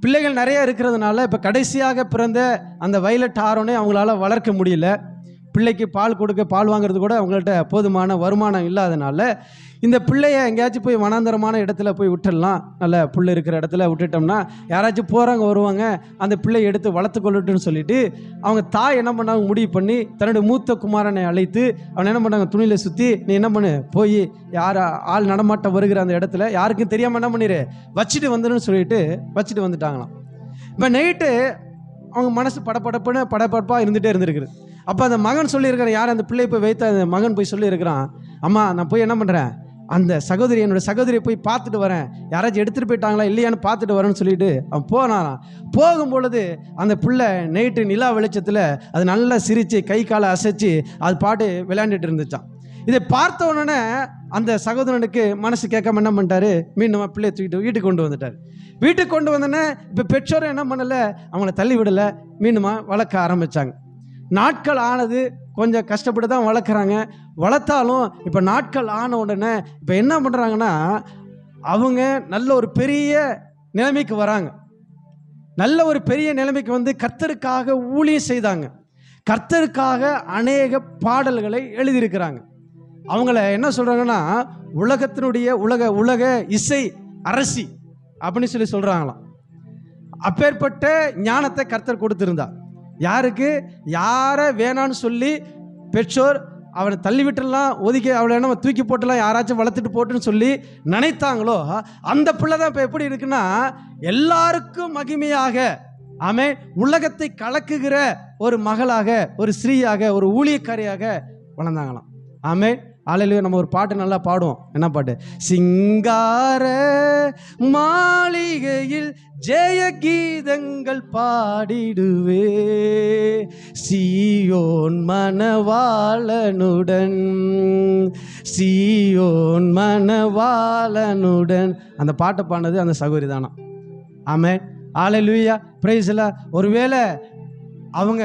பிள்ளைகள் நிறைய இருக்கிறதுனால இப்போ கடைசியாக பிறந்த அந்த வயலட் ஆரோனை அவங்களால வளர்க்க முடியல. பிள்ளைக்கு பால் வாங்குறது கூட அவங்கள்ட்ட போதுமான வருமானம் இல்லாதனால இந்த பிள்ளைய எங்கேயாச்சும் போய் வனாந்தரமான இடத்துல போய் விட்டுடலாம், நல்ல புல் இருக்கிற இடத்துல விட்டுட்டோம்னா யாராச்சும் போகிறாங்க வருவாங்க, அந்த பிள்ளையை எடுத்து வளர்த்து கொள்ளட்டுன்னு சொல்லிட்டு அவங்க தாய் என்ன பண்ணாங்க? முடிவு பண்ணி தன்னுடைய மூத்த குமாரனை அழைத்து அவனை என்ன பண்ணாங்க? துணியில் சுற்றி, நீ என்ன பண்ணு, போய் யார் ஆள் நடமாட்டம் வருகிற அந்த இடத்துல யாருக்கும் தெரியாமல் என்ன பண்ணிடு, வச்சுட்டு வந்துடுன்னு சொல்லிட்டு வச்சுட்டு வந்துட்டாங்களாம். இப்போ நைட்டு அவங்க மனசு படப்படப்பாக இருந்துகிட்டே. அப்போ அந்த மகன் சொல்லியிருக்கிறான், யார் அந்த பிள்ளை போய் வைத்த அந்த மகன் போய் சொல்லியிருக்கிறான், அம்மா நான் போய் என்ன பண்ணுறேன், அந்த என்னோட சகோதரியை போய் பார்த்துட்டு வரேன், யாராச்சும் எடுத்துகிட்டு போயிட்டாங்களா இல்லையான்னு பார்த்துட்டு வரேன்னு சொல்லிட்டு அவன் போனாரான். போகும்பொழுது அந்த பிள்ளை நைட்டு நிலா வெளிச்சத்தில் அது நல்லா சிரித்து கை காலை அசைச்சு அது பாட்டு விளையாண்டுட்டு இருந்துச்சான். இதை பார்த்த உடனே அந்த சகோதரனுக்கு மனசு கேட்காம என்ன பண்ணிட்டாரு? மீண்டும் பிள்ளையை தூக்கிட்டு வீட்டுக்கு கொண்டு வந்துட்டார். வீட்டுக்கு கொண்டு வந்தோடனே இப்போ பெற்றோரை என்ன பண்ணலை, அவங்கள தள்ளி விடலை, மீண்டுமா வளர்க்க ஆரம்பித்தாங்க. நாட்கள் ஆனது, கொஞ்சம் கஷ்டப்பட்டு தான் வளர்க்குறாங்க. வளர்த்தாலும் இப்போ நாட்கள் ஆன உடனே இப்போ என்ன பண்ணுறாங்கன்னா, அவங்க நல்ல ஒரு பெரிய நிலைமைக்கு வராங்க. நல்ல ஒரு பெரிய நிலைமைக்கு கர்த்தருக்காக ஊழியம் செய்தாங்க. கர்த்தருக்காக அநேக பாடல்களை எழுதியிருக்கிறாங்க. அவங்கள என்ன சொல்கிறாங்கன்னா, உலகத்தினுடைய உலக இசை அரசி அப்படின்னு சொல்லி சொல்கிறாங்களாம். அப்பேற்பட்ட ஞானத்தை கர்த்தர் கொடுத்திருந்தார். யாருக்கு? யாரை வேணான்னு சொல்லி பெற்றோர் அவனை தள்ளிவிட்டுலாம், ஒதுக்கி அவளை என்ன தூக்கி போட்டுலாம், யாராச்சும் வளர்த்துட்டு போட்டுன்னு சொல்லி நினைத்தாங்களோ அந்த பிள்ளை தான் இப்போ எப்படி இருக்குன்னா, எல்லாருக்கும் மகிமையாக, ஆமென், உலகத்தை கலக்குகிற ஒரு மகளாக, ஒரு ஸ்ரீயாக, ஒரு ஊழியக்காரியாக வளர்ந்தாங்களாம். ஆமென், ஹல்லேலூயா. நம்ம ஒரு பாட்டு நல்லா பாடுவோம். என்ன பாட்டு? சிங்கார மாளிகையில் ஜெய கீதங்கள் பாடிடுவே, சீயோன் மணவாளனுடன், சீயோன் மணவாளனுடன். அந்த பாட்டை பாடினது அந்த சகோதரி தானா. ஆமென், ஹல்லேலூயா, பிரைஸ் எல்லாம். ஒருவேளை அவங்க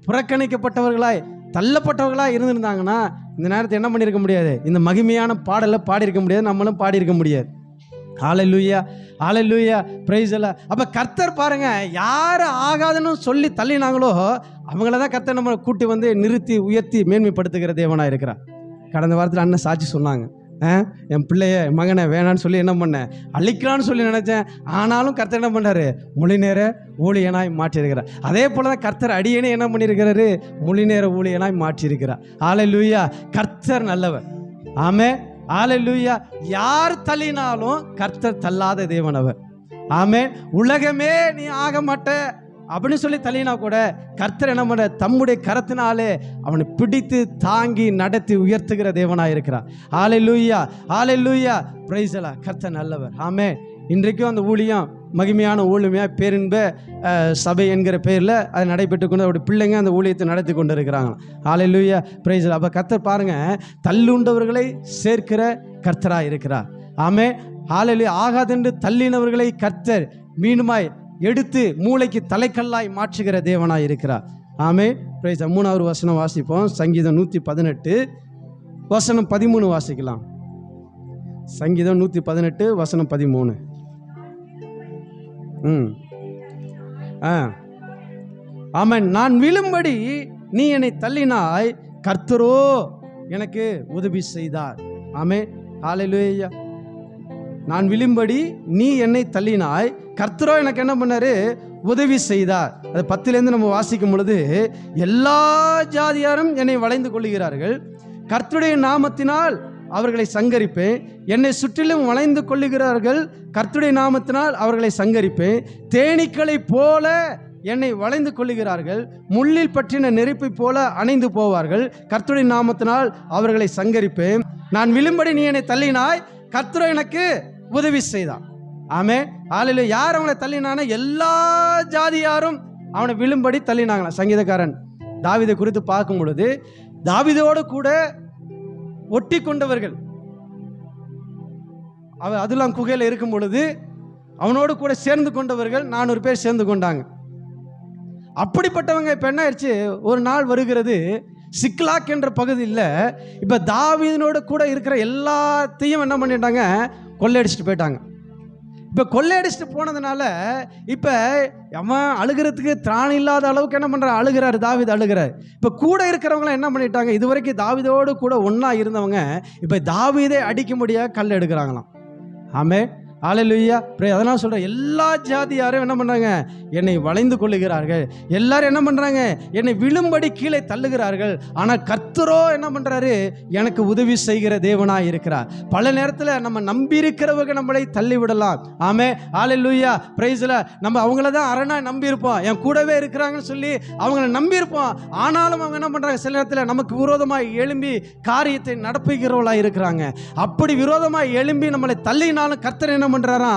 புறக்கணிக்கப்பட்டவர்களாய், தள்ளப்பட்டவர்களாக இருந்திருந்தாங்கன்னா இந்த நேரத்தை என்ன பண்ணியிருக்க முடியாது? இந்த மகிமையான பாடலை பாடியிருக்க முடியாது, நம்மளும் பாடியிருக்க முடியாது. ஹல்லேலூயா, ஹல்லேலூயா, பிரைஸ் எல்லாம். அப்போ கர்த்தர் பாருங்க, யார் ஆகாதுன்னு சொல்லி தள்ளினாங்களோ அவங்கள தான் கர்த்தர் நம்ம கூட்டி நிறுத்தி உயர்த்தி மேன்மைப்படுத்துகிற தேவனாக இருக்கிறார். கடந்த வாரத்தில் அண்ணன் சாட்சி சொன்னாங்க, என் பிள்ளைய மகனை வேணான்னு சொல்லி என்ன பண்ணேன், அழிக்கலான்னு சொல்லி நினச்சேன், ஆனாலும் கர்த்தர் என்ன பண்ணாரு? மொழி நேர ஊழியனாய் மாற்றியிருக்கிறார். அதே போல தான் கர்த்தர் அடியேனே என்ன பண்ணியிருக்கிறாரு? மொழி நேர ஊழியனாய் மாற்றியிருக்கிறார். ஹல்லேலூயா, கர்த்தர் நல்லவர். ஆமென், ஹல்லேலூயா. யார் தள்ளினாலும் கர்த்தர் தள்ளாத தேவன் அவர். ஆமென். உலகமே நீ ஆக மாட்ட அப்படின்னு சொல்லி தள்ளினா கூட கர்த்தர் என்ன பண்ண? தம்முடைய கரத்தினாலே அவனை பிடித்து தாங்கி நடத்தி உயர்த்துகிற தேவனாக இருக்கிறார். ஹல்லேலூயா, ஹல்லேலூயா, பிரைஸ் எல்லாம். கர்த்தர் நல்லவர். ஆமென். இன்றைக்கும் அந்த ஊழியம் மகிமையான ஊழியமாக பேரின்ப சபை என்கிற பெயரில் அது நடைபெற்று கொண்டு அவருடைய பிள்ளைங்க அந்த ஊழியத்தை நடத்தி கொண்டு இருக்கிறாங்க. ஹல்லேலூயா, பிரைஸ் எல்லாம். அப்போ கர்த்தர் பாருங்க, தள்ளுண்டவர்களை சேர்க்கிற கர்த்தராக இருக்கிறார். ஆமென், ஹல்லேலூயா. ஆகாதென்று தள்ளினவர்களை கர்த்தர் மீண்டுமாய் எடுத்து மூளைக்கு தலைக்கல்லாய் மாற்றுகிற தேவனாய் இருக்கிறார். ஆமென், பிரைஸ். 3வது வசனம் வாசிப்போம். சங்கீதம் 118 வசனம் 13 வாசிக்கலாம். சங்கீதம் 118 வசனம் 13. ஆமென். நான் விழும்படி நீ என்னை தள்ளினாய், கர்த்தரோ எனக்கு உதவி செய்தார். ஆமென். ஹல்லேலூயா. நான் விழும்படி நீ என்னை தள்ளினாய், கர்த்தரோ எனக்கு என்ன பண்ணாரு? உதவி செய்தார். அது 10லேருந்து நம்ம வாசிக்கும் பொழுது, எல்லா ஜாதியாரும் என்னை வளைந்து கொள்ளுகிறார்கள், கர்த்தருடைய நாமத்தினால் அவர்களை சங்கரிப்பேன். என்னை சுற்றிலும் வளைந்து கொள்ளுகிறார்கள், கர்த்தருடைய நாமத்தினால் அவர்களை சங்கரிப்பேன். தேனீக்களை போல என்னை வளைந்து கொள்ளுகிறார்கள், முள்ளில் பற்றின நெருப்பை போல அணைந்து போவார்கள், கர்த்தருடைய நாமத்தினால் அவர்களை சங்கரிப்பேன். நான் விழும்படி நீ என்னை தள்ளினாய், கர்த்தரோ எனக்கு உதவி செய்தான். ஆமென். ஹல்லேலூயா. யார் அவனை தள்ளினான? எல்லா ஜாதியாரும் அவனை விழும்படி தள்ளினாங்களாம். சங்கீதக்காரன் தாவீதை குறித்து பார்க்கும் பொழுது, தாவீதோடு கூட ஒட்டி கொண்டவர்கள், அதெல்லாம் குகையில் இருக்கும் பொழுது அவனோடு கூட சேர்ந்து கொண்டவர்கள் 400 பேர் சேர்ந்து கொண்டாங்க. அப்படிப்பட்டவங்க இப்போ என்ன ஆயிடுச்சு? ஒரு நாள் வருகிறது, சிக்லாக் என்ற பகுதியில் இப்போ தாவீதினோடு கூட இருக்கிற எல்லாத்தையும் என்ன பண்ணிட்டாங்க? கொள்ளையடிச்சிட்டு போயிட்டாங்க. இப்போ கொள்ளையடிச்சிட்டு போனதுனால இப்போ அவன் அழுகிறதுக்கு திராணி இல்லாத அளவுக்கு என்ன பண்ணுறான்? அழுகிறாரு, தாவீது அழுகிறார். இப்போ கூட இருக்கிறவங்களாம் என்ன பண்ணிட்டாங்க? இதுவரைக்கும் தாவீதோடு கூட ஒன்றா இருந்தவங்க இப்போ தாவீதை அடிக்கும்படியாக கல் எடுக்கிறாங்களாம். ஆமென். ஹல்லேலூயா. அதனால் சொல்கிறேன், எல்லா ஜாதியாரும் என்ன பண்ணுறாங்க? என்னை வளைந்து கொள்ளுகிறார்கள். எல்லாரும் என்ன பண்ணுறாங்க? என்னை விழும்படி கீழே தள்ளுகிறார்கள். ஆனால் கர்த்தரோ என்ன பண்ணுறாரு? எனக்கு உதவி செய்கிற தேவனாக இருக்கிறார். பல நேரத்தில் நம்ம நம்பியிருக்கிறவங்க நம்மளை தள்ளி விடலாம். ஆமென். ஹல்லேலூயா. பிரைஸ்ல நம்ம அவங்கள தான் அரணாக நம்பியிருப்போம், என் கூடவே இருக்கிறாங்கன்னு சொல்லி அவங்கள நம்பியிருப்போம். ஆனாலும் அவங்க என்ன பண்ணுறாங்க? சில நேரத்தில் நமக்கு விரோதமாக எழும்பி காரியத்தை நடப்புகிறவர்களாக இருக்கிறாங்க. அப்படி விரோதமாக எழும்பி நம்மளை தள்ளினாலும் கர்த்தர் என்ன பண்றாரா?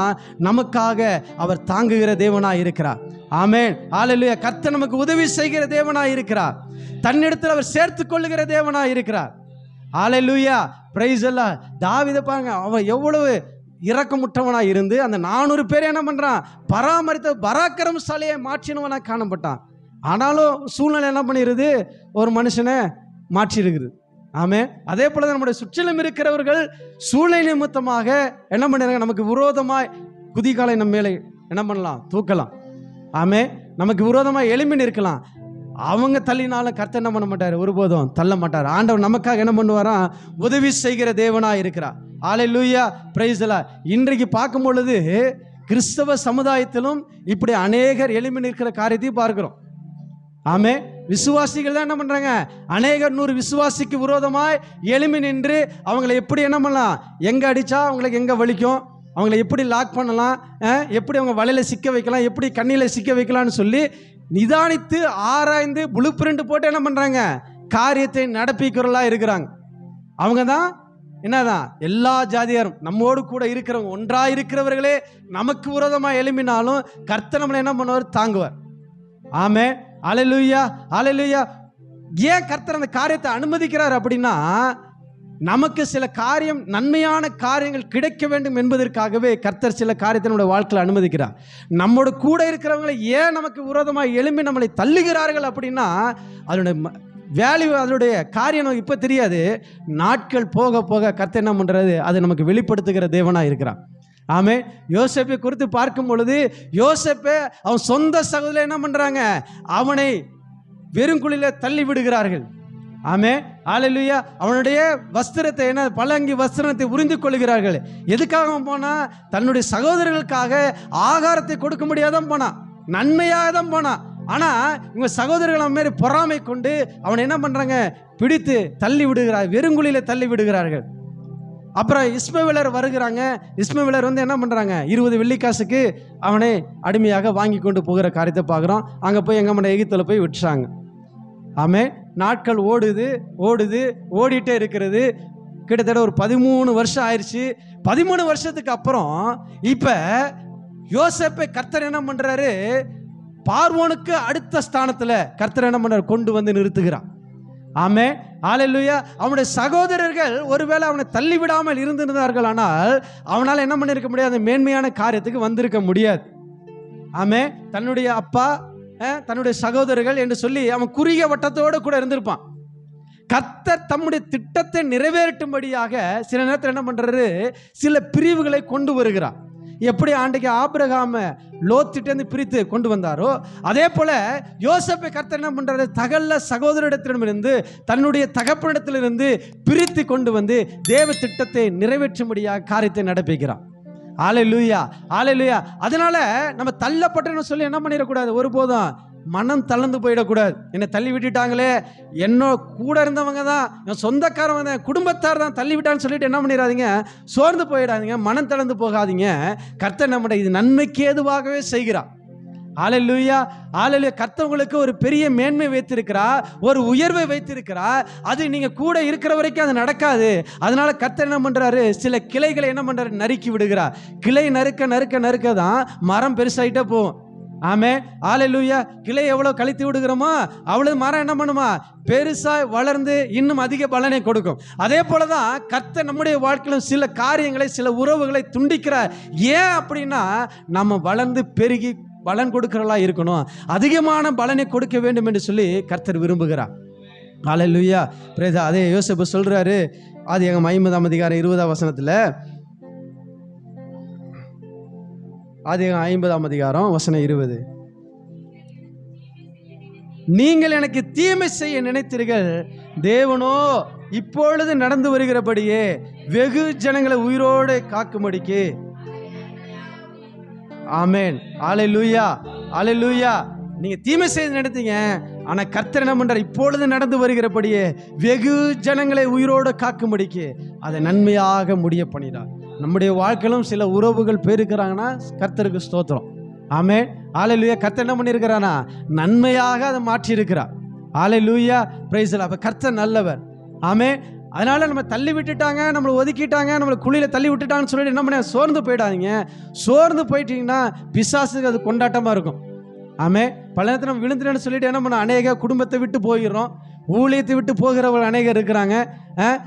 நமக்காக அவர் தாங்குகிற தேவனாய் இருக்கிறார். ஆமென். ஹல்லேலூயா. கர்த்தர் நமக்கு உதவி செய்கிற தேவனாய் இருக்கிறார். தன்னிடத்தில் அவர் சேர்த்து கொள்ளுகிற தேவனாய் இருக்கிறார். ஹல்லேலூயா. பிரைஸ் எல்லாம். தாவீதை பாருங்க, அவன் எவ்வளவு இரக்கமுற்றவனாய் இருந்து அந்த 400 பேரை என்ன பண்றான்? பராமரித்த பராக்கிரமசாலியை மாற்றினவனாக காணப்பட்டான். ஆனாலும் சூழ்நிலை என்ன பண்ணிடுது? ஒரு மனுஷனை மாற்றி இருக்குது. ஆமென். அதே போல தான் நம்முடைய சுற்றிலும் இருக்கிறவர்கள் சூழ்நிலை நிமித்தமாக என்ன பண்ணுறாங்க? நமக்கு விரோதமாய் குதிகாலை நம்ம மேலே என்ன பண்ணலாம்? தூக்கலாம். ஆமென். நமக்கு விரோதமாக எழும்பி இருக்கலாம். அவங்க தள்ளினாலும் கர்த்தர் என்ன பண்ண மாட்டார்? ஒருபோதும் தள்ள மாட்டார். ஆண்டவர் நமக்காக என்ன பண்ணுவாராம்? உதவி செய்கிற தேவனாக இருக்கிறார். ஹல்லேலூயா. Praise the Lord. இன்றைக்கு பார்க்கும் பொழுது கிறிஸ்தவ சமுதாயத்திலும் இப்படி அநேகர் எழும்பி நிற்கிற காரியத்தையும் பார்க்கிறோம். ஆமென். விசுவாசிகள் தான் என்ன பண்றாங்க? அநேகர் 100 விசுவாசிக்கு விரோதமாய் எழும்பி நின்று அவங்களை எப்படி என்ன பண்ணலாம்? எங்க அடிச்சா அவங்களுக்கு எங்க வலிக்கும், அவங்களை எப்படி லாக் பண்ணலாம், எப்படி அவங்க வலையில சிக்க வைக்கலாம், எப்படி கண்ணில சிக்க வைக்கலாம்னு சொல்லி நிதானித்து ஆராய்ந்து ப்ளூ பிரிண்ட் போட்டு என்ன பண்றாங்க? காரியத்தை நடப்பிக்கிறவர்களா இருக்கிறாங்க. அவங்க தான் என்னதான்? எல்லா ஜாதியாரும் நம்மோடு கூட இருக்கிறவங்க, ஒன்றா இருக்கிறவர்களே நமக்கு விரோதமாக எழும்பினாலும் கர்த்தர் நம்மளை என்ன பண்ணுவார்? தாங்குவார். ஆமென். ஹல்லேலூயா. ஹல்லேலூயா. ஏன் கர்த்தர் அந்த காரியத்தை அனுமதிக்கிறார் அப்படின்னா, நமக்கு சில காரியம், நன்மையான காரியங்கள் கிடைக்க வேண்டும் என்பதற்காகவே கர்த்தர் சில காரியத்தை நம்முடைய வாழ்க்கையில் அனுமதிக்கிறார். நம்மோட கூட இருக்கிறவங்களை ஏன் நமக்கு விரோதமாக எழும்பி நம்மளை தள்ளுகிறார்கள் அப்படின்னா, அதனுடைய வேல்யூ, அதனுடைய காரியம் நமக்கு இப்போ தெரியாது. நாட்கள் போக போக கர்த்தர் என்ன பண்ணுறது? அதை நமக்கு வெளிப்படுத்துகிற தேவனாக இருக்கிறான். ஆமென். யோசேப்பை குறித்து பார்க்கும் பொழுது, யோசேப்பை அவன் சொந்த சகோதரர் என்ன பண்றாங்க? அவனை வெறுங்குழியில தள்ளி விடுகிறார்கள். ஆமென். ஹல்லேலூயா. அவனுடைய வஸ்திரத்தை, என்ன பழங்கி வஸ்திரத்தை உரிந்து கொள்கிறார்கள். எதுக்காக போனா? தன்னுடைய சகோதரர்களுக்காக ஆகாரத்தை கொடுக்க முடியாதான் போனான், நன்மையாக தான் போனான். ஆனா இவங்க சகோதரர்கள் அவன் மேலே பொறாமை கொண்டு அவனை என்ன பண்றாங்க? பிடித்து தள்ளி விடுகிறார், வெறுங்குழியில தள்ளி விடுகிறார்கள். அப்புறம் இஸ்மவேலர் வருகிறாங்க. இஸ்மவேலர் வந்து என்ன பண்ணுறாங்க? 20 வெள்ளிக்காசுக்கு அவனை அடிமையாக வாங்கி கொண்டு போகிற காரியத்தை பார்க்குறோம். அங்கே போய் எங்கள் மன எகிப்தில் போய் விட்டுறாங்க. ஆமென். நாட்கள் ஓடுது ஓடுது ஓடிட்டே இருக்கிறது. கிட்டத்தட்ட ஒரு 13 வருஷம் ஆயிடுச்சு. 13 வருஷத்துக்கு அப்புறம் இப்போ யோசேப்பை கர்த்தர் என்ன பண்ணுறாரு? பார்வோனுக்கு அடுத்த ஸ்தானத்தில் கர்த்தர் என்ன பண்ணுறாரு? கொண்டு வந்து நிறுத்துகிறான். ஆமென். ஹல்லேலூயா. அவனுடைய சகோதரர்கள் ஒருவேளை அவனை தள்ளி விடாமல் இருந்திருந்தார்கள், ஆனால் அவனால் என்ன பண்ணியிருக்க முடியாது? மேன்மையான காரியத்துக்கு வந்திருக்க முடியாது. ஆமென். தன்னுடைய அப்பா, தன்னுடைய சகோதரர்கள் என்று சொல்லி அவன் குறுகிய வட்டத்தோடு கூட இருந்திருப்பான். கர்த்தர் தம்முடைய திட்டத்தை நிறைவேற்றும்படியாக சில நேரத்தில் என்ன பண்றாரு? சில பிரிவுகளை கொண்டு வருகிறார். எப்படி ஆண்டைக்கு ஆபிரகாம லோத்திட்டேந்து பிரித்து கொண்டு வந்தாரோ, அதே போல யோசேப்பை கர்த்தர் என்ன பண்றாரு, சகல சகோதரிடத்திலிருந்து தன்னுடைய தகப்பனிடத்திலிருந்து பிரித்து கொண்டு வந்து தேவ திட்டத்தை நிறைவேற்றும்படியாக காரியத்தை நடப்பிக்கிறான். ஹல்லேலூயா, ஹல்லேலூயா. அதனால நம்ம தள்ளப்பட்டேன்னு சொல்லி என்ன பண்ணிடக்கூடாது, ஒருபோதும் மனம் தளர்ந்து போயிடக்கூடாது. என்னை தள்ளி விட்டுட்டாங்களே, என்னோட கூட இருந்தவங்க தான், என் சொந்தக்காரவங்க தான், குடும்பத்தார் தான் தள்ளி விட்டான்னு சொல்லிட்டு என்ன பண்ணிடாதீங்க, சோர்ந்து போயிடாதீங்க, மனம் தளர்ந்து போகாதீங்க. கர்த்தர் நம்முடைய இது நன்மைக்கு ஏதுவாகவே செய்கிறார். ஹல்லேலூயா, ஹல்லேலூயா. கர்த்தர் உங்களுக்கு ஒரு பெரிய மேன்மை வைத்திருக்கிறார், ஒரு உயர்வை வைத்திருக்கிறார். அது நீங்க கூட இருக்கிற வரைக்கும் அது நடக்காது. அதனால கர்த்தர் என்ன பண்றாரு, சில கிளைகளை என்ன பண்றாரு, நறுக்கி விடுகிறார். கிளை நறுக்க நறுக்க நறுக்க தான் மரம் பெருசாயிட்டே போகும். ஆமென், ஹல்லேலூயா. கிளை எவ்வளவு கழித்து விடுகிறோமோ அவ்வளவு மரம் என்ன பண்ணுமா, பெருசாய் வளர்ந்து இன்னும் அதிக பலனை கொடுக்கும். அதே போலதான் கர்த்தர் நம்முடைய வாழ்க்கையிலும் சில காரியங்களை, சில உறவுகளை துண்டிக்கிறார். ஏன் அப்படின்னா, நம்ம வளர்ந்து பெருகி பலன் கொடுக்கிறவளா இருக்கணும், அதிகமான பலனை கொடுக்க வேண்டும் என்று சொல்லி கர்த்தர் விரும்புகிறார். ஹல்லேலூயா, பிரேஸ். அதே யோசேப்பு சொல்றாரு, ஆதியாகமம் 50ஆம் அதிகாரம் 20ஆம் வசனத்துல, ஆதியாகமம் 50ஆம் அதிகாரம் வசனம் 20, நீங்கள் எனக்கு தீமை செய்ய நினைத்தீர்கள், தேவனோ இப்பொழுது நடந்து வருகிறபடியே வெகு ஜனங்களை உயிரோடு காக்கும்படிக்கு. ஆமென், ஹல்லேலூயா, ஹல்லேலூயா. நீங்க தீமை செய்து நடத்தீங்க, ஆனா கர்த்தர் என்ன பண்றார், இப்பொழுது நடந்து வருகிறபடியே வெகு ஜனங்களை உயிரோடு காக்கும்படிக்கு அதை நன்மையாக முடிய பண்ணினார். நம்முடைய வாழ்க்கையிலும் சில உறவுகள் போயிருக்கிறாங்கன்னா கர்த்தருக்கு ஸ்தோத்திரம். ஆமென், ஹல்லேலூயா. கர்த்தர் என்ன பண்ணியிருக்கிறானா, நன்மையாக அதை மாற்றி இருக்கிறார். Hallelujah, praise the Lord. அப்ப கர்த்தர் நல்லவர். ஆமென். அதனால நம்ம தள்ளி விட்டுட்டாங்க, நம்மளை ஒதுக்கிட்டாங்க, நம்மளை குழியில தள்ளி விட்டுட்டாங்கன்னு சொல்லிட்டு என்ன பண்ண, சோர்ந்து போயிடாதீங்க. சோர்ந்து போயிட்டீங்கன்னா பிசாசுக்கு அது கொண்டாட்டமா இருக்கும். ஆமே, பல நேரத்தில் நம்ம விழுந்துட்டேன்னு சொல்லிட்டு என்ன பண்ண, அநேக குடும்பத்தை விட்டு போயிடுறோம், ஊழியத்தை விட்டு போகிறவர்கள் அநேகர் இருக்கிறாங்க.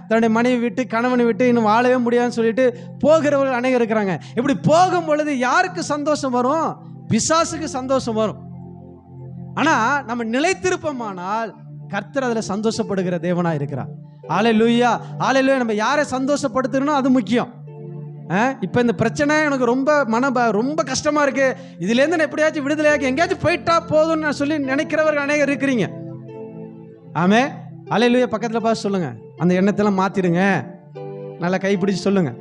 தன்னுடைய மனைவி விட்டு, கணவனை விட்டு இன்னும் வாழவே முடியாதுன்னு சொல்லிட்டு போகிறவர்கள் அநேகர் இருக்கிறாங்க. இப்படி போகும் பொழுது யாருக்கு சந்தோஷம் வரும், பிசாசுக்கு சந்தோஷம் வரும். ஆனா நம்ம நிலைத்திருப்போமானால் கர்த்தர் அதில் சந்தோஷப்படுகிற தேவனா இருக்கிறார். ஹல்லேலூயா, ஹல்லேலூயா. நம்ம யாரை சந்தோஷப்படுத்தணும் அது முக்கியம். இப்போ இந்த பிரச்சனை எனக்கு ரொம்ப கஷ்டமா இருக்கு, இதுலேருந்து நான் எப்படியாச்சும் விடுதலையாக்கி எங்கேயாச்சும் போயிட்டா போதும்னு நான் சொல்லி நினைக்கிறவர்கள் அநேகர் இருக்கிறீங்க. ஆமே, ஹல்லேலூயா. பக்கத்தில் பார்த்து சொல்லுங்க, அந்த எண்ணத்தெல்லாம் மாத்திருங்க. நல்லா கைப்பிடிச்சு சொல்லுங்க,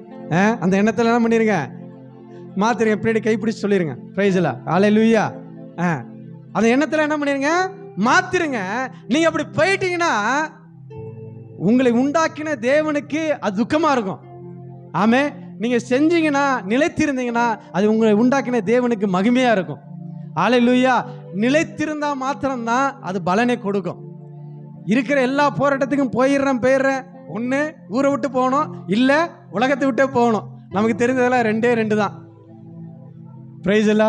அந்த எண்ணத்தில் என்ன பண்ணிருங்க, மாத்திருங்க. பின்னாடி கைப்பிடிச்சு சொல்லிருங்க, பிரைஸ் தி லார்ட், ஹல்லேலூயா. அந்த எண்ணத்தில் என்ன பண்ணிருங்க, மாத்திருங்க. நீங்க அப்படி போயிட்டீங்கன்னா உங்களை உண்டாக்கின தேவனுக்கு அது துக்கமா இருக்கும். ஆமே, நீங்க செஞ்சீங்கன்னா, நிலைத்திருந்தீங்கன்னா அது உங்களை உண்டாக்கின தேவனுக்கு மகிமையா இருக்கும். ஹல்லேலூயா. நிலைத்திருந்தா மாத்திரம்தான் அது பலனை கொடுக்கும். இருக்கிற எல்லா போராட்டத்துக்கும் போயிடுறேன், ஒன்று ஊரை விட்டு போகணும், இல்லை உலகத்தை விட்டே போகணும். நமக்கு தெரிஞ்சதெல்லாம் ரெண்டு தான், பிரைஸ் இல்ல.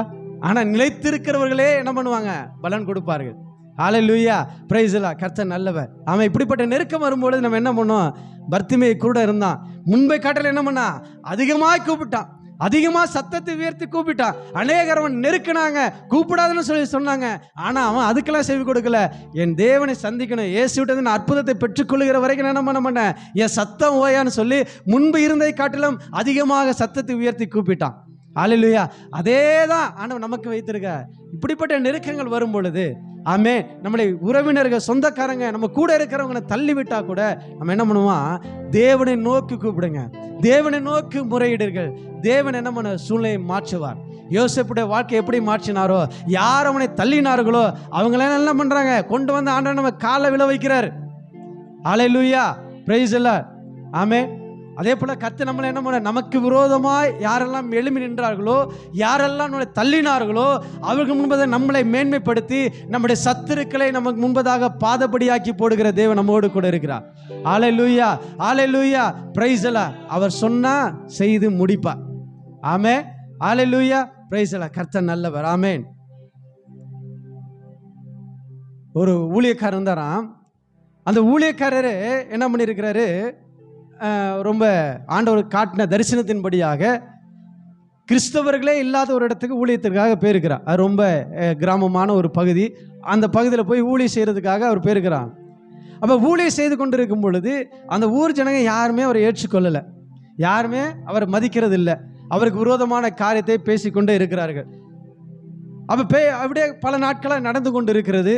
ஆனால் நிலைத்திருக்கிறவர்களே என்ன பண்ணுவாங்க, பலன் கொடுப்பார்கள். ஹல்லேலூயா, பிரைஸ் தி லார்ட். கர்த்தர் நல்லவர். அவன் இப்படிப்பட்ட நெருக்கம் வரும்பொழுது நம்ம என்ன பண்ணோம், பர்த்திமே கூட இருந்தான், முன்பை காட்டில் என்ன பண்ணா, அதிகமாக கூப்பிட்டான், அதிகமாக சத்தத்தை உயர்த்தி கூப்பிட்டான். அநேகர் அவன் நெருக்கினாங்க, கூப்பிடாதுன்னு சொல்லி சொன்னாங்க. ஆனால் அவன் அதுக்கெல்லாம் செவி கொடுக்கல. என் தேவனை சந்திக்கணும், இயேசுவிட்ட நான் அற்புதத்தை பெற்றுக்கொள்கிற வரைக்கும் என்ன பண்ண மாட்டேன், என் சத்தம் ஓயான்னு சொல்லி முன்பு இருந்ததை காட்டிலும் அதிகமாக சத்தத்தை உயர்த்தி கூப்பிட்டான். ஹல்லேலூயா. அதே தான் ஆண்டவர் நமக்கு வைத்திருக்க. இப்படிப்பட்ட நெருக்கங்கள் வரும் பொழுது, ஆமே, நம்மளை உறவினர்கள், சொந்தக்காரங்க, நம்ம கூட இருக்கிறவங்களை தள்ளி விட்டா கூட நம்ம என்ன பண்ணுவோம், தேவனை நோக்கி கூப்பிடுங்க, தேவனை நோக்கி முறையிடுங்கள். தேவன் என்ன பண்ண, சூழ்நிலையை மாற்றுவார். யோசேப்புடைய வாழ்க்கை எப்படி மாற்றினாரோ, யார் அவனை தள்ளினார்களோ அவங்கள என்ன பண்றாங்க, கொண்டு வந்து ஆண்டவர் நம்ம காலை விழ வைக்கிறார். ஹல்லேலூயா, பிரைஸ் தி லார்ட். ஆமே. அதே போல கர்த்தர் நம்மளை என்ன பண்ண, நமக்கு விரோதமாய் யாரெல்லாம் எழும்பி நின்றார்களோ, யாரெல்லாம் நம்மளை தள்ளினார்களோ அவர்கள் முன்பதாக நம்மளை மேன்மைப்படுத்தி நம்முடைய சத்துருக்களை நமக்கு முன்பதாக பாதபடியாக்கி போடுகிற தேவன் நம்மோடு கூட இருக்கிறார். ஹல்லேலூயா, ஹல்லேலூயா, பிரைஸ் தி லார்ட். அவர் சொன்னா செய்து முடிப்பார். ஆமென், ஹல்லேலூயா, பிரைஸ் தி லார்ட். கர்த்தர் நல்லவர். ஆமென். ஒரு ஊழியக்காரர் இருந்தாராம். அந்த ஊழியக்காரர் என்ன பண்ணியிருக்கிறாரு, ரொம்ப ஆண்டவர் காட்டின தரிசனத்தின்படியாக கிறிஸ்தவர்களே இல்லாத ஒரு இடத்துக்கு ஊழியத்திற்காக போயிருக்கிறார். அது ரொம்ப கிராமமான ஒரு பகுதி. அந்த பகுதியில் போய் ஊழியம் செய்கிறதுக்காக அவர் போயிருக்கிறார். அப்போ ஊழியம் செய்து கொண்டு இருக்கும் பொழுது அந்த ஊர் ஜனங்க யாருமே அவரை ஏற்றுக்கொள்ளலை, யாருமே அவரை மதிக்கிறது இல்லை. அவருக்கு விரோதமான காரியத்தை பேசிக்கொண்டே இருக்கிறார்கள். அப்போ அப்படியே பல நாட்களாக நடந்து கொண்டு இருக்கிறது.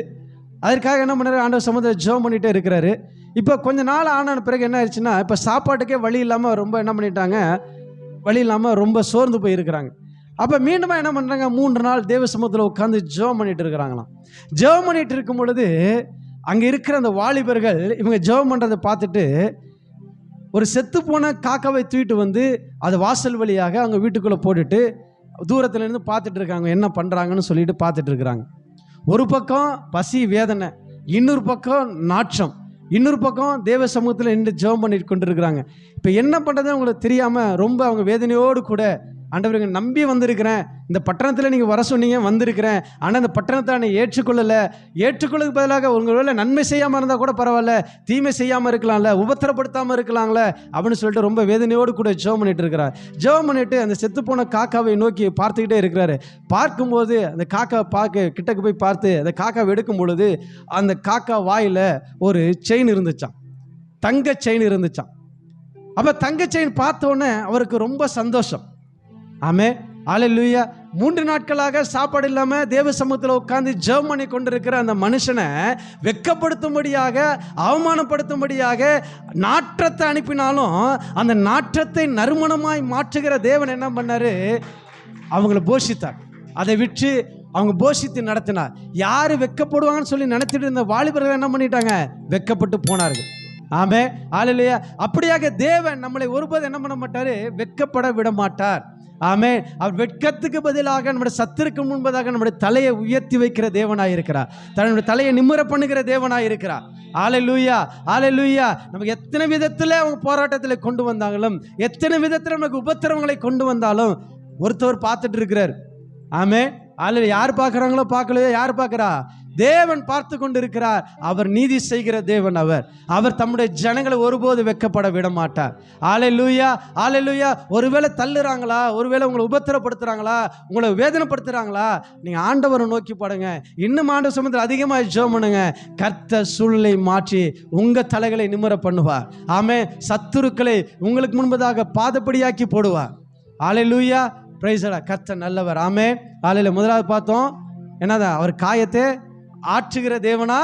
அதற்காக என்ன பண்ணுறாரு, ஆண்டவர் சமூகத்தில் ஜெபம் பண்ணிகிட்டே இருக்கிறாரு. இப்போ கொஞ்ச நாள் ஆன பிறகு என்ன ஆயிடுச்சுன்னா, இப்போ சாப்பாட்டுக்கே வழி இல்லாமல் ரொம்ப என்ன பண்ணிட்டாங்க, வழி இல்லாமல் ரொம்ப சோர்ந்து போய் இருக்கிறாங்க. அப்போ மீண்டும் என்ன பண்ணுறாங்க, 3 நாள் தேவ சமூகத்தில் உட்காந்து ஜெபம் பண்ணிட்டு இருக்கிறாங்களாம். ஜெபம் பண்ணிட்டு இருக்கும் பொழுது அங்கே இருக்கிற அந்த வாலிபர்கள் இவங்க ஜெபம் பண்ணுறதை பார்த்துட்டு ஒரு செத்து போன காக்காவை தூக்கிட்டு வந்து அது வாசல் வழியாக அவங்க வீட்டுக்குள்ளே போட்டுட்டு தூரத்துலேருந்து பார்த்துட்டு இருக்காங்க, என்ன பண்ணுறாங்கன்னு சொல்லிட்டு பார்த்துட்டு இருக்கிறாங்க. ஒரு பக்கம் பசி வேதனை, இன்னொரு பக்கம் நாற்றம், இன்னொரு பக்கம் தேவ சமூகத்தில் நின்று ஜெபம் பண்ணிட்டு கொண்டு இருக்கிறாங்க. இப்போ என்ன பண்ணுறது அவங்களுக்கு தெரியாமல் ரொம்ப அவங்க வேதனையோடு கூட, ஆண்டவருங்க நம்பி வந்திருக்கிறேன், இந்த பட்டணத்தில் நீங்கள் வர சொன்னீங்க, வந்திருக்கிறேன், ஆனால் இந்த பட்டணத்தை நான் ஏற்றுக்கொள்ளலை, ஏற்றுக்கொள்ளுக்கு பதிலாக உங்களை நன்மை செய்யாமல் இருந்தால் கூட பரவாயில்ல, தீமை செய்யாமல் இருக்கலாம்ல, உபத்திரப்படுத்தாமல் இருக்கலாம்ல அப்படின்னு சொல்லிட்டு ரொம்ப வேதனையோடு கூட ஜெபம் பண்ணிட்டு இருக்கிறார். ஜெபம் பண்ணிட்டு அந்த செத்துப்போன காக்காவை நோக்கி பார்த்துக்கிட்டே இருக்கிறாரு. பார்க்கும்போது அந்த காக்கா கிட்டக்கு போய் பார்த்து அந்த காக்காவை எடுக்கும் பொழுது அந்த காக்கா வாயில் ஒரு செயின் இருந்துச்சான், தங்க செயின் இருந்துச்சான். அப்போ தங்க செயின் பார்த்தோன்னே அவருக்கு ரொம்ப சந்தோஷம். ஆமே, அல்லேலூயா. 3 நாட்களாக சாப்பாடு இல்லாமல் தேவ சமூகத்தில் உட்கார்ந்து ஜெபம் பண்ணி கொண்டிருக்கிற அந்த மனுஷனை வெட்கப்படுத்தும்படியாக, அவமானப்படுத்தும்படியாக நாற்றத்தை அனுப்பினாலும் அந்த நாற்றத்தை நறுமணமாய் மாற்றுகிற தேவன் என்ன பண்ணாரு, அவங்கள போஷித்தார். அதை விட்டு அவங்க போஷித்து நடத்தினார். யார் வெட்கப்படுவாங்கன்னு சொல்லி நினைச்சிட்டு இருந்த வாலிபர்கள் என்ன பண்ணிட்டாங்க, வெட்கப்பட்டு போனார்கள். ஆமே, அல்லேலூயா. அப்படியாக தேவன் நம்மளை ஒருபோது என்ன பண்ண மாட்டாரு, வெட்கப்பட விட மாட்டார். ஆமே, அவர் வெட்கத்துக்கு பதிலாக நம்முடைய சத்துருக்கு முன்பதாக நம்முடைய தலையை உயர்த்தி வைக்கிற தேவனாய் இருக்கிறார். தன்னுடைய தலையை நிமிர பண்ணுகிற தேவனாய் இருக்கிறார். அல்லேலூயா, அல்லேலூயா. நமக்கு எத்தனை விதத்தில் அவங்க போராட்டத்தில் கொண்டு வந்தாலும், எத்தனை விதத்தில் நமக்கு உபத்திரவங்களை கொண்டு வந்தாலும் ஒருத்தவர் பார்த்துட்டு இருக்கிறார். ஆமே, அல்ல யார் பார்க்குறாங்களோ பார்க்கலையோ, யார் பார்க்குறா, தேவன் பார்த்து கொண்டு இருக்கிறார். அவர் நீதி செய்கிற தேவன். அவர் தம்முடைய ஜனங்களை ஒருபோது வெட்கப்பட விட மாட்டார். அல்லேலூயா, அல்லேலூயா. ஒருவேளை தள்ளுறாங்களா, ஒருவேளை உங்களை உபத்திரப்படுத்துறாங்களா, உங்களை வேதனைப்படுத்துறாங்களா, நீங்கள் ஆண்டவரை நோக்கி பாடுங்க. இன்னும் ஆண்டவர் சமூகத்தில் அதிகமாக ஜெபம் பண்ணுங்க. கர்த்தர் சூழ்நிலை மாற்றி உங்கள் தலைகளை நிமிர பண்ணுவார். ஆமே, சத்துருக்களை உங்களுக்கு முன்பதாக பாதப்படியாக்கி போடுவார். அல்லேலூயா, பிரைஸ் தி லார்ட். கர்த்தர் நல்லவர். ஆமே, அல்லேலூயா. முதலாவது பார்த்தோம் என்னதான், அவர் காயத்தை ஆற்றுகிற தேவனா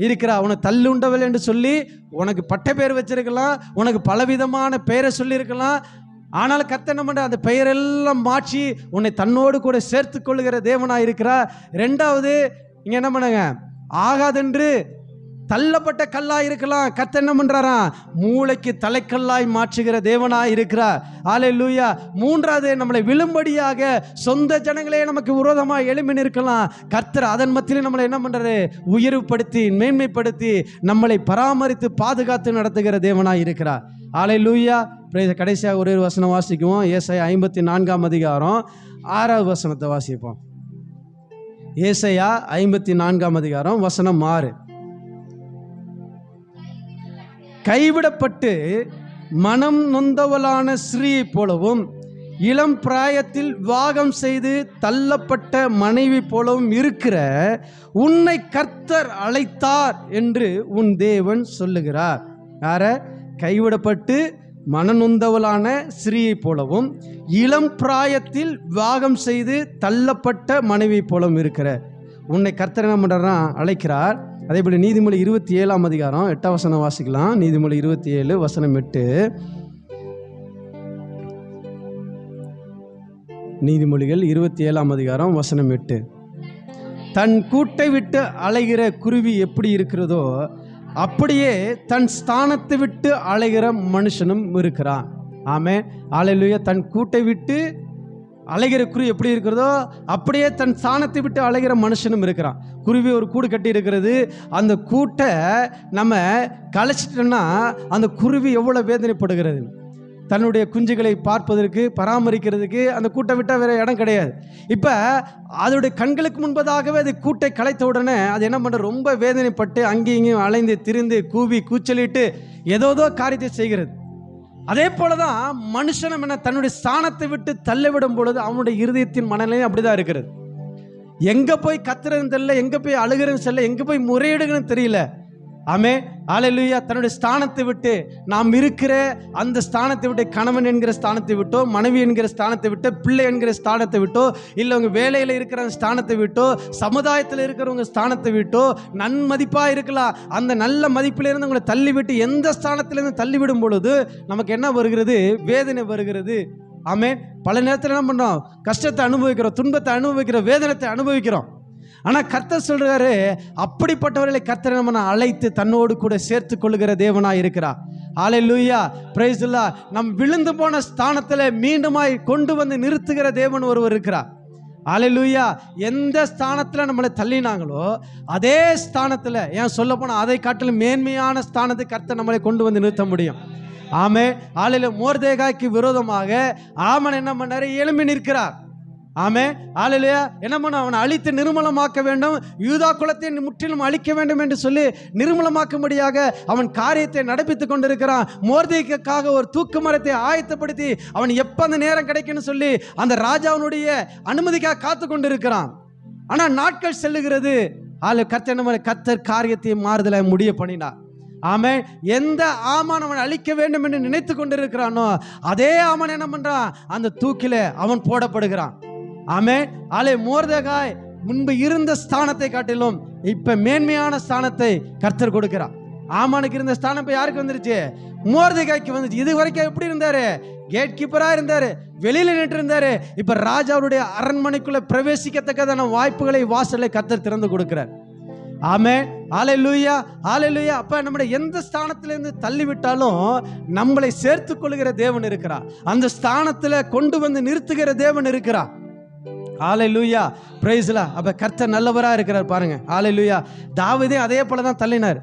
இருக்கிறா. உன்னை தள்ளுண்டவள் என்று சொல்லி உனக்கு பட்ட பேர் வச்சிருக்கலாம், உனக்கு பலவிதமான பெயரை சொல்லியிருக்கலாம். ஆனால் கர்த்தர் என்ன பண்ற, அந்த பெயரெல்லாம் மாற்றி உன்னை தன்னோடு கூட சேர்த்து கொள்ளுகிற தேவனா இருக்கிறா. 2வது இங்க என்ன பண்ணுங்க, ஆகாதென்று தள்ளப்பட்ட கல்லாய் இருக்கலாம், கர்த்தர் என்ன பண்றாராம், மூளைக்கு தலைக்கல்லாய் மாற்றுகிற தேவனாய் இருக்கிறார். அல்லேலூயா. 3வது நம்மளை விழும்படியாக சொந்த ஜனங்களே நமக்கு விரோதமாக எழும்பி நிற்கலாம், கர்த்தர் அதன் மத்தியில் நம்மளை என்ன பண்றாரு, உயர்வுபடுத்தி மேன்மைப்படுத்தி நம்மளை பராமரித்து பாதுகாத்து நடத்துகிற தேவனாய் இருக்கிறார். அல்லேலூயா. கடைசியாக ஒரு வசனம் வாசிக்குவோம். ஏசாயா 54ஆம் அதிகாரம் 6வது வசனத்தை வாசிப்போம். ஏசாயா 54ஆம் அதிகாரம் வசனம் 6. கைவிடப்பட்டு மனம் நொந்தவளான ஸ்ரீயை போலவும், இளம் பிராயத்தில் விவாகம் செய்து தள்ளப்பட்ட மனைவி போலவும் இருக்கிற உன்னை கர்த்தர் அழைத்தார் என்று உன் தேவன் சொல்லுகிறார். யார? கைவிடப்பட்டு மனநொந்தவளான ஸ்ரீயை போலவும், இளம் பிராயத்தில் விவாகம் செய்து தள்ளப்பட்ட மனைவி போலவும் இருக்கிற உன்னை கர்த்தர் என்ன பண்றாரா, அழைக்கிறார். அதே போல நீதிமொழி 27ஆம் அதிகாரம் 8ஆம் வசனம் வாசிக்கலாம். நீதிமொழி 27 வசனம் 8. நீதிமொழிகள் 27ஆம் அதிகாரம் வசனம் 8. தன் கூட்டை விட்டு அலைகிற குருவி எப்படி இருக்கிறதோ அப்படியே தன் ஸ்தானத்தை விட்டு அலைகிற மனுஷனும் இருக்கிறான். ஆமே, அல்லேலூயா. தன் கூட்டை விட்டு அலைகிற குருவி எப்படி இருக்கிறதோ அப்படியே தன் ஸ்தானத்தை விட்டு அலைகிற மனுஷனும் இருக்கிறான். குருவி ஒரு கூடு கட்டி இருக்கிறது. அந்த கூட்டை நம்ம கலைச்சிட்டோம்னா அந்த குருவி எவ்வளோ வேதனைப்படுகிறது. தன்னுடைய குஞ்சுகளை பார்ப்பதற்கு, பராமரிக்கிறதுக்கு அந்த கூட்டை விட்டால் வேறு இடம் கிடையாது. இப்போ அதோடைய கண்களுக்கு முன்பதாகவே அது கூட்டை கலைத்த உடனே அது என்ன பண்ணுற, ரொம்ப வேதனைப்பட்டு அங்கேயும் இங்கேயும் அலைந்து திரிந்து கூவி கூச்சலிட்டு ஏதோதோ காரியத்தை செய்கிறது. அதே போல தான் மனுஷனும் என்ன, தன்னுடைய ஸ்தானத்தை விட்டு தள்ளிவிடும் பொழுது அவனுடைய இருதயத்தின் மனநிலையும் அப்படிதான் இருக்கிறது. எங்கே போய் கத்துறதுன்னு தெரியல, எங்கே போய் அழுகிறதுன்னு தெரியல, எங்கே போய் முறையிடுங்கன்னு தெரியல. ஆமென். ஹல்லேலூயா. தன்னுடைய ஸ்தானத்தை விட்டு, நாம் இருக்கிற அந்த ஸ்தானத்தை விட்டு, கணவன் என்கிற ஸ்தானத்தை விட்டோ, மனைவி என்கிற ஸ்தானத்தை விட்டோ, பிள்ளை என்கிற ஸ்தானத்தை விட்டோ, இல்லை உங்க வேலையில் இருக்கிற ஸ்தானத்தை விட்டோ, சமுதாயத்தில் இருக்கிறவங்க ஸ்தானத்தை விட்டோ, நன்மதிப்பாக இருக்கலாம், அந்த நல்ல மதிப்பிலிருந்து உங்களை தள்ளிவிட்டு எந்த ஸ்தானத்திலிருந்து தள்ளிவிடும் பொழுது நமக்கு என்ன வருகிறது? வேதனை வருகிறது. ஆமென். பல நேரத்தில் என்ன பண்ணோம்? கஷ்டத்தை அனுபவிக்கிறோம், துன்பத்தை அனுபவிக்கிறோம், வேதனத்தை அனுபவிக்கிறோம். ஆனால் கர்த்தர் சொல்றாரு, அப்படிப்பட்டவர்களை கர்த்தர் நம்ம அழைத்து தன்னோடு கூட சேர்த்து கொள்ளுகிற தேவனாய் இருக்கிறார். Hallelujah, praise the Lord. நம் விழுந்து போன ஸ்தானத்தில் மீண்டுமாய் கொண்டு வந்து நிறுத்துகிற தேவன் ஒருவர் இருக்கிறார். ஹல்லேலூயா. எந்த ஸ்தானத்தில் நம்மளை தள்ளினாங்களோ அதே ஸ்தானத்தில், ஏன் சொல்ல போனால் அதை காட்டிலும் மேன்மையான ஸ்தானத்தை கர்த்தர் நம்மளை கொண்டு வந்து நிறுத்த முடியும். ஆமென். ஹல்லேலூயா. மோர்தேகாய்க்கு விரோதமாக ஆமன் என்ன பண்ணாரு? எழும்பி நிற்கிறார். ஆமென். ஹல்லேலூயா. என்ன பண்ண? அவனை அழித்து நிர்மூலமாக்க வேண்டும், யூதா குலத்தை முற்றிலும் அழிக்க வேண்டும் என்று சொல்லி நிர்மூலமாக்கும்படியாக அவன் காரியத்தை நடப்பித்துக் கொண்டிருக்கிறான். மோர்தேகாய்க்காக ஒரு தூக்கு மரத்தை ஆயத்தப்படுத்தி அவன் எப்ப அந்த நேரம் கிடைக்குன்னு சொல்லி அந்த ராஜாவுடைய அனுமதிக்காக காத்து கொண்டிருக்கிறான். ஆனா நாட்கள் செல்லுகிறது. கர்த்தர் காரியத்தை மாறுதலை முடிய பண்ணினார். ஆமென். எந்த ஆமான் அவன் அழிக்க வேண்டும் என்று நினைத்து கொண்டிருக்கிறானோ அதே ஆமான் என்ன பண்றான்? அந்த தூக்கில அவன் போடப்படுகிறான். ஆமென். மோர்தேகாய் முன்பு இருந்த ஸ்தானத்தை காட்டிலும் இப்ப மேன்மையான ஸ்தானத்தை கர்த்தர் கொடுக்கிறார். ஆமானுக்கு இருந்த ஸ்தானம் இப்ப யாருக்கு வந்துருச்சு? மோர்தேகாய்க்கு வந்துச்சு. இது வரைக்கும் எப்படி இருந்தாரு? கேட் கீப்பரா இருந்தாரு, வெளியில நின்று இருந்தாரு. இப்ப ராஜாவுடைய அரண்மனைக்குள்ள பிரவேசிக்கத்தக்கதான வாய்ப்புகளை, வாசலை கர்த்தர் திறந்து கொடுக்கிறார். ஆமென். ஹல்லேலூயா, ஹல்லேலூயா. அப்ப நம்முடைய எந்த ஸ்தானத்திலிருந்து தள்ளிவிட்டாலும் நம்மளை சேர்த்துக் கொள்ளுகிற தேவன் இருக்கிறார். அந்த ஸ்தானத்துல கொண்டு வந்து நிறுத்துகிற தேவன் இருக்கிறார். Hallelujah, praise the Lord. அப்ப கர்த்தர் நல்லவரா இருக்கிறார் பாருங்க. ஹல்லேலூயா. தாவீதே அதே போலதான் தள்ளினார்.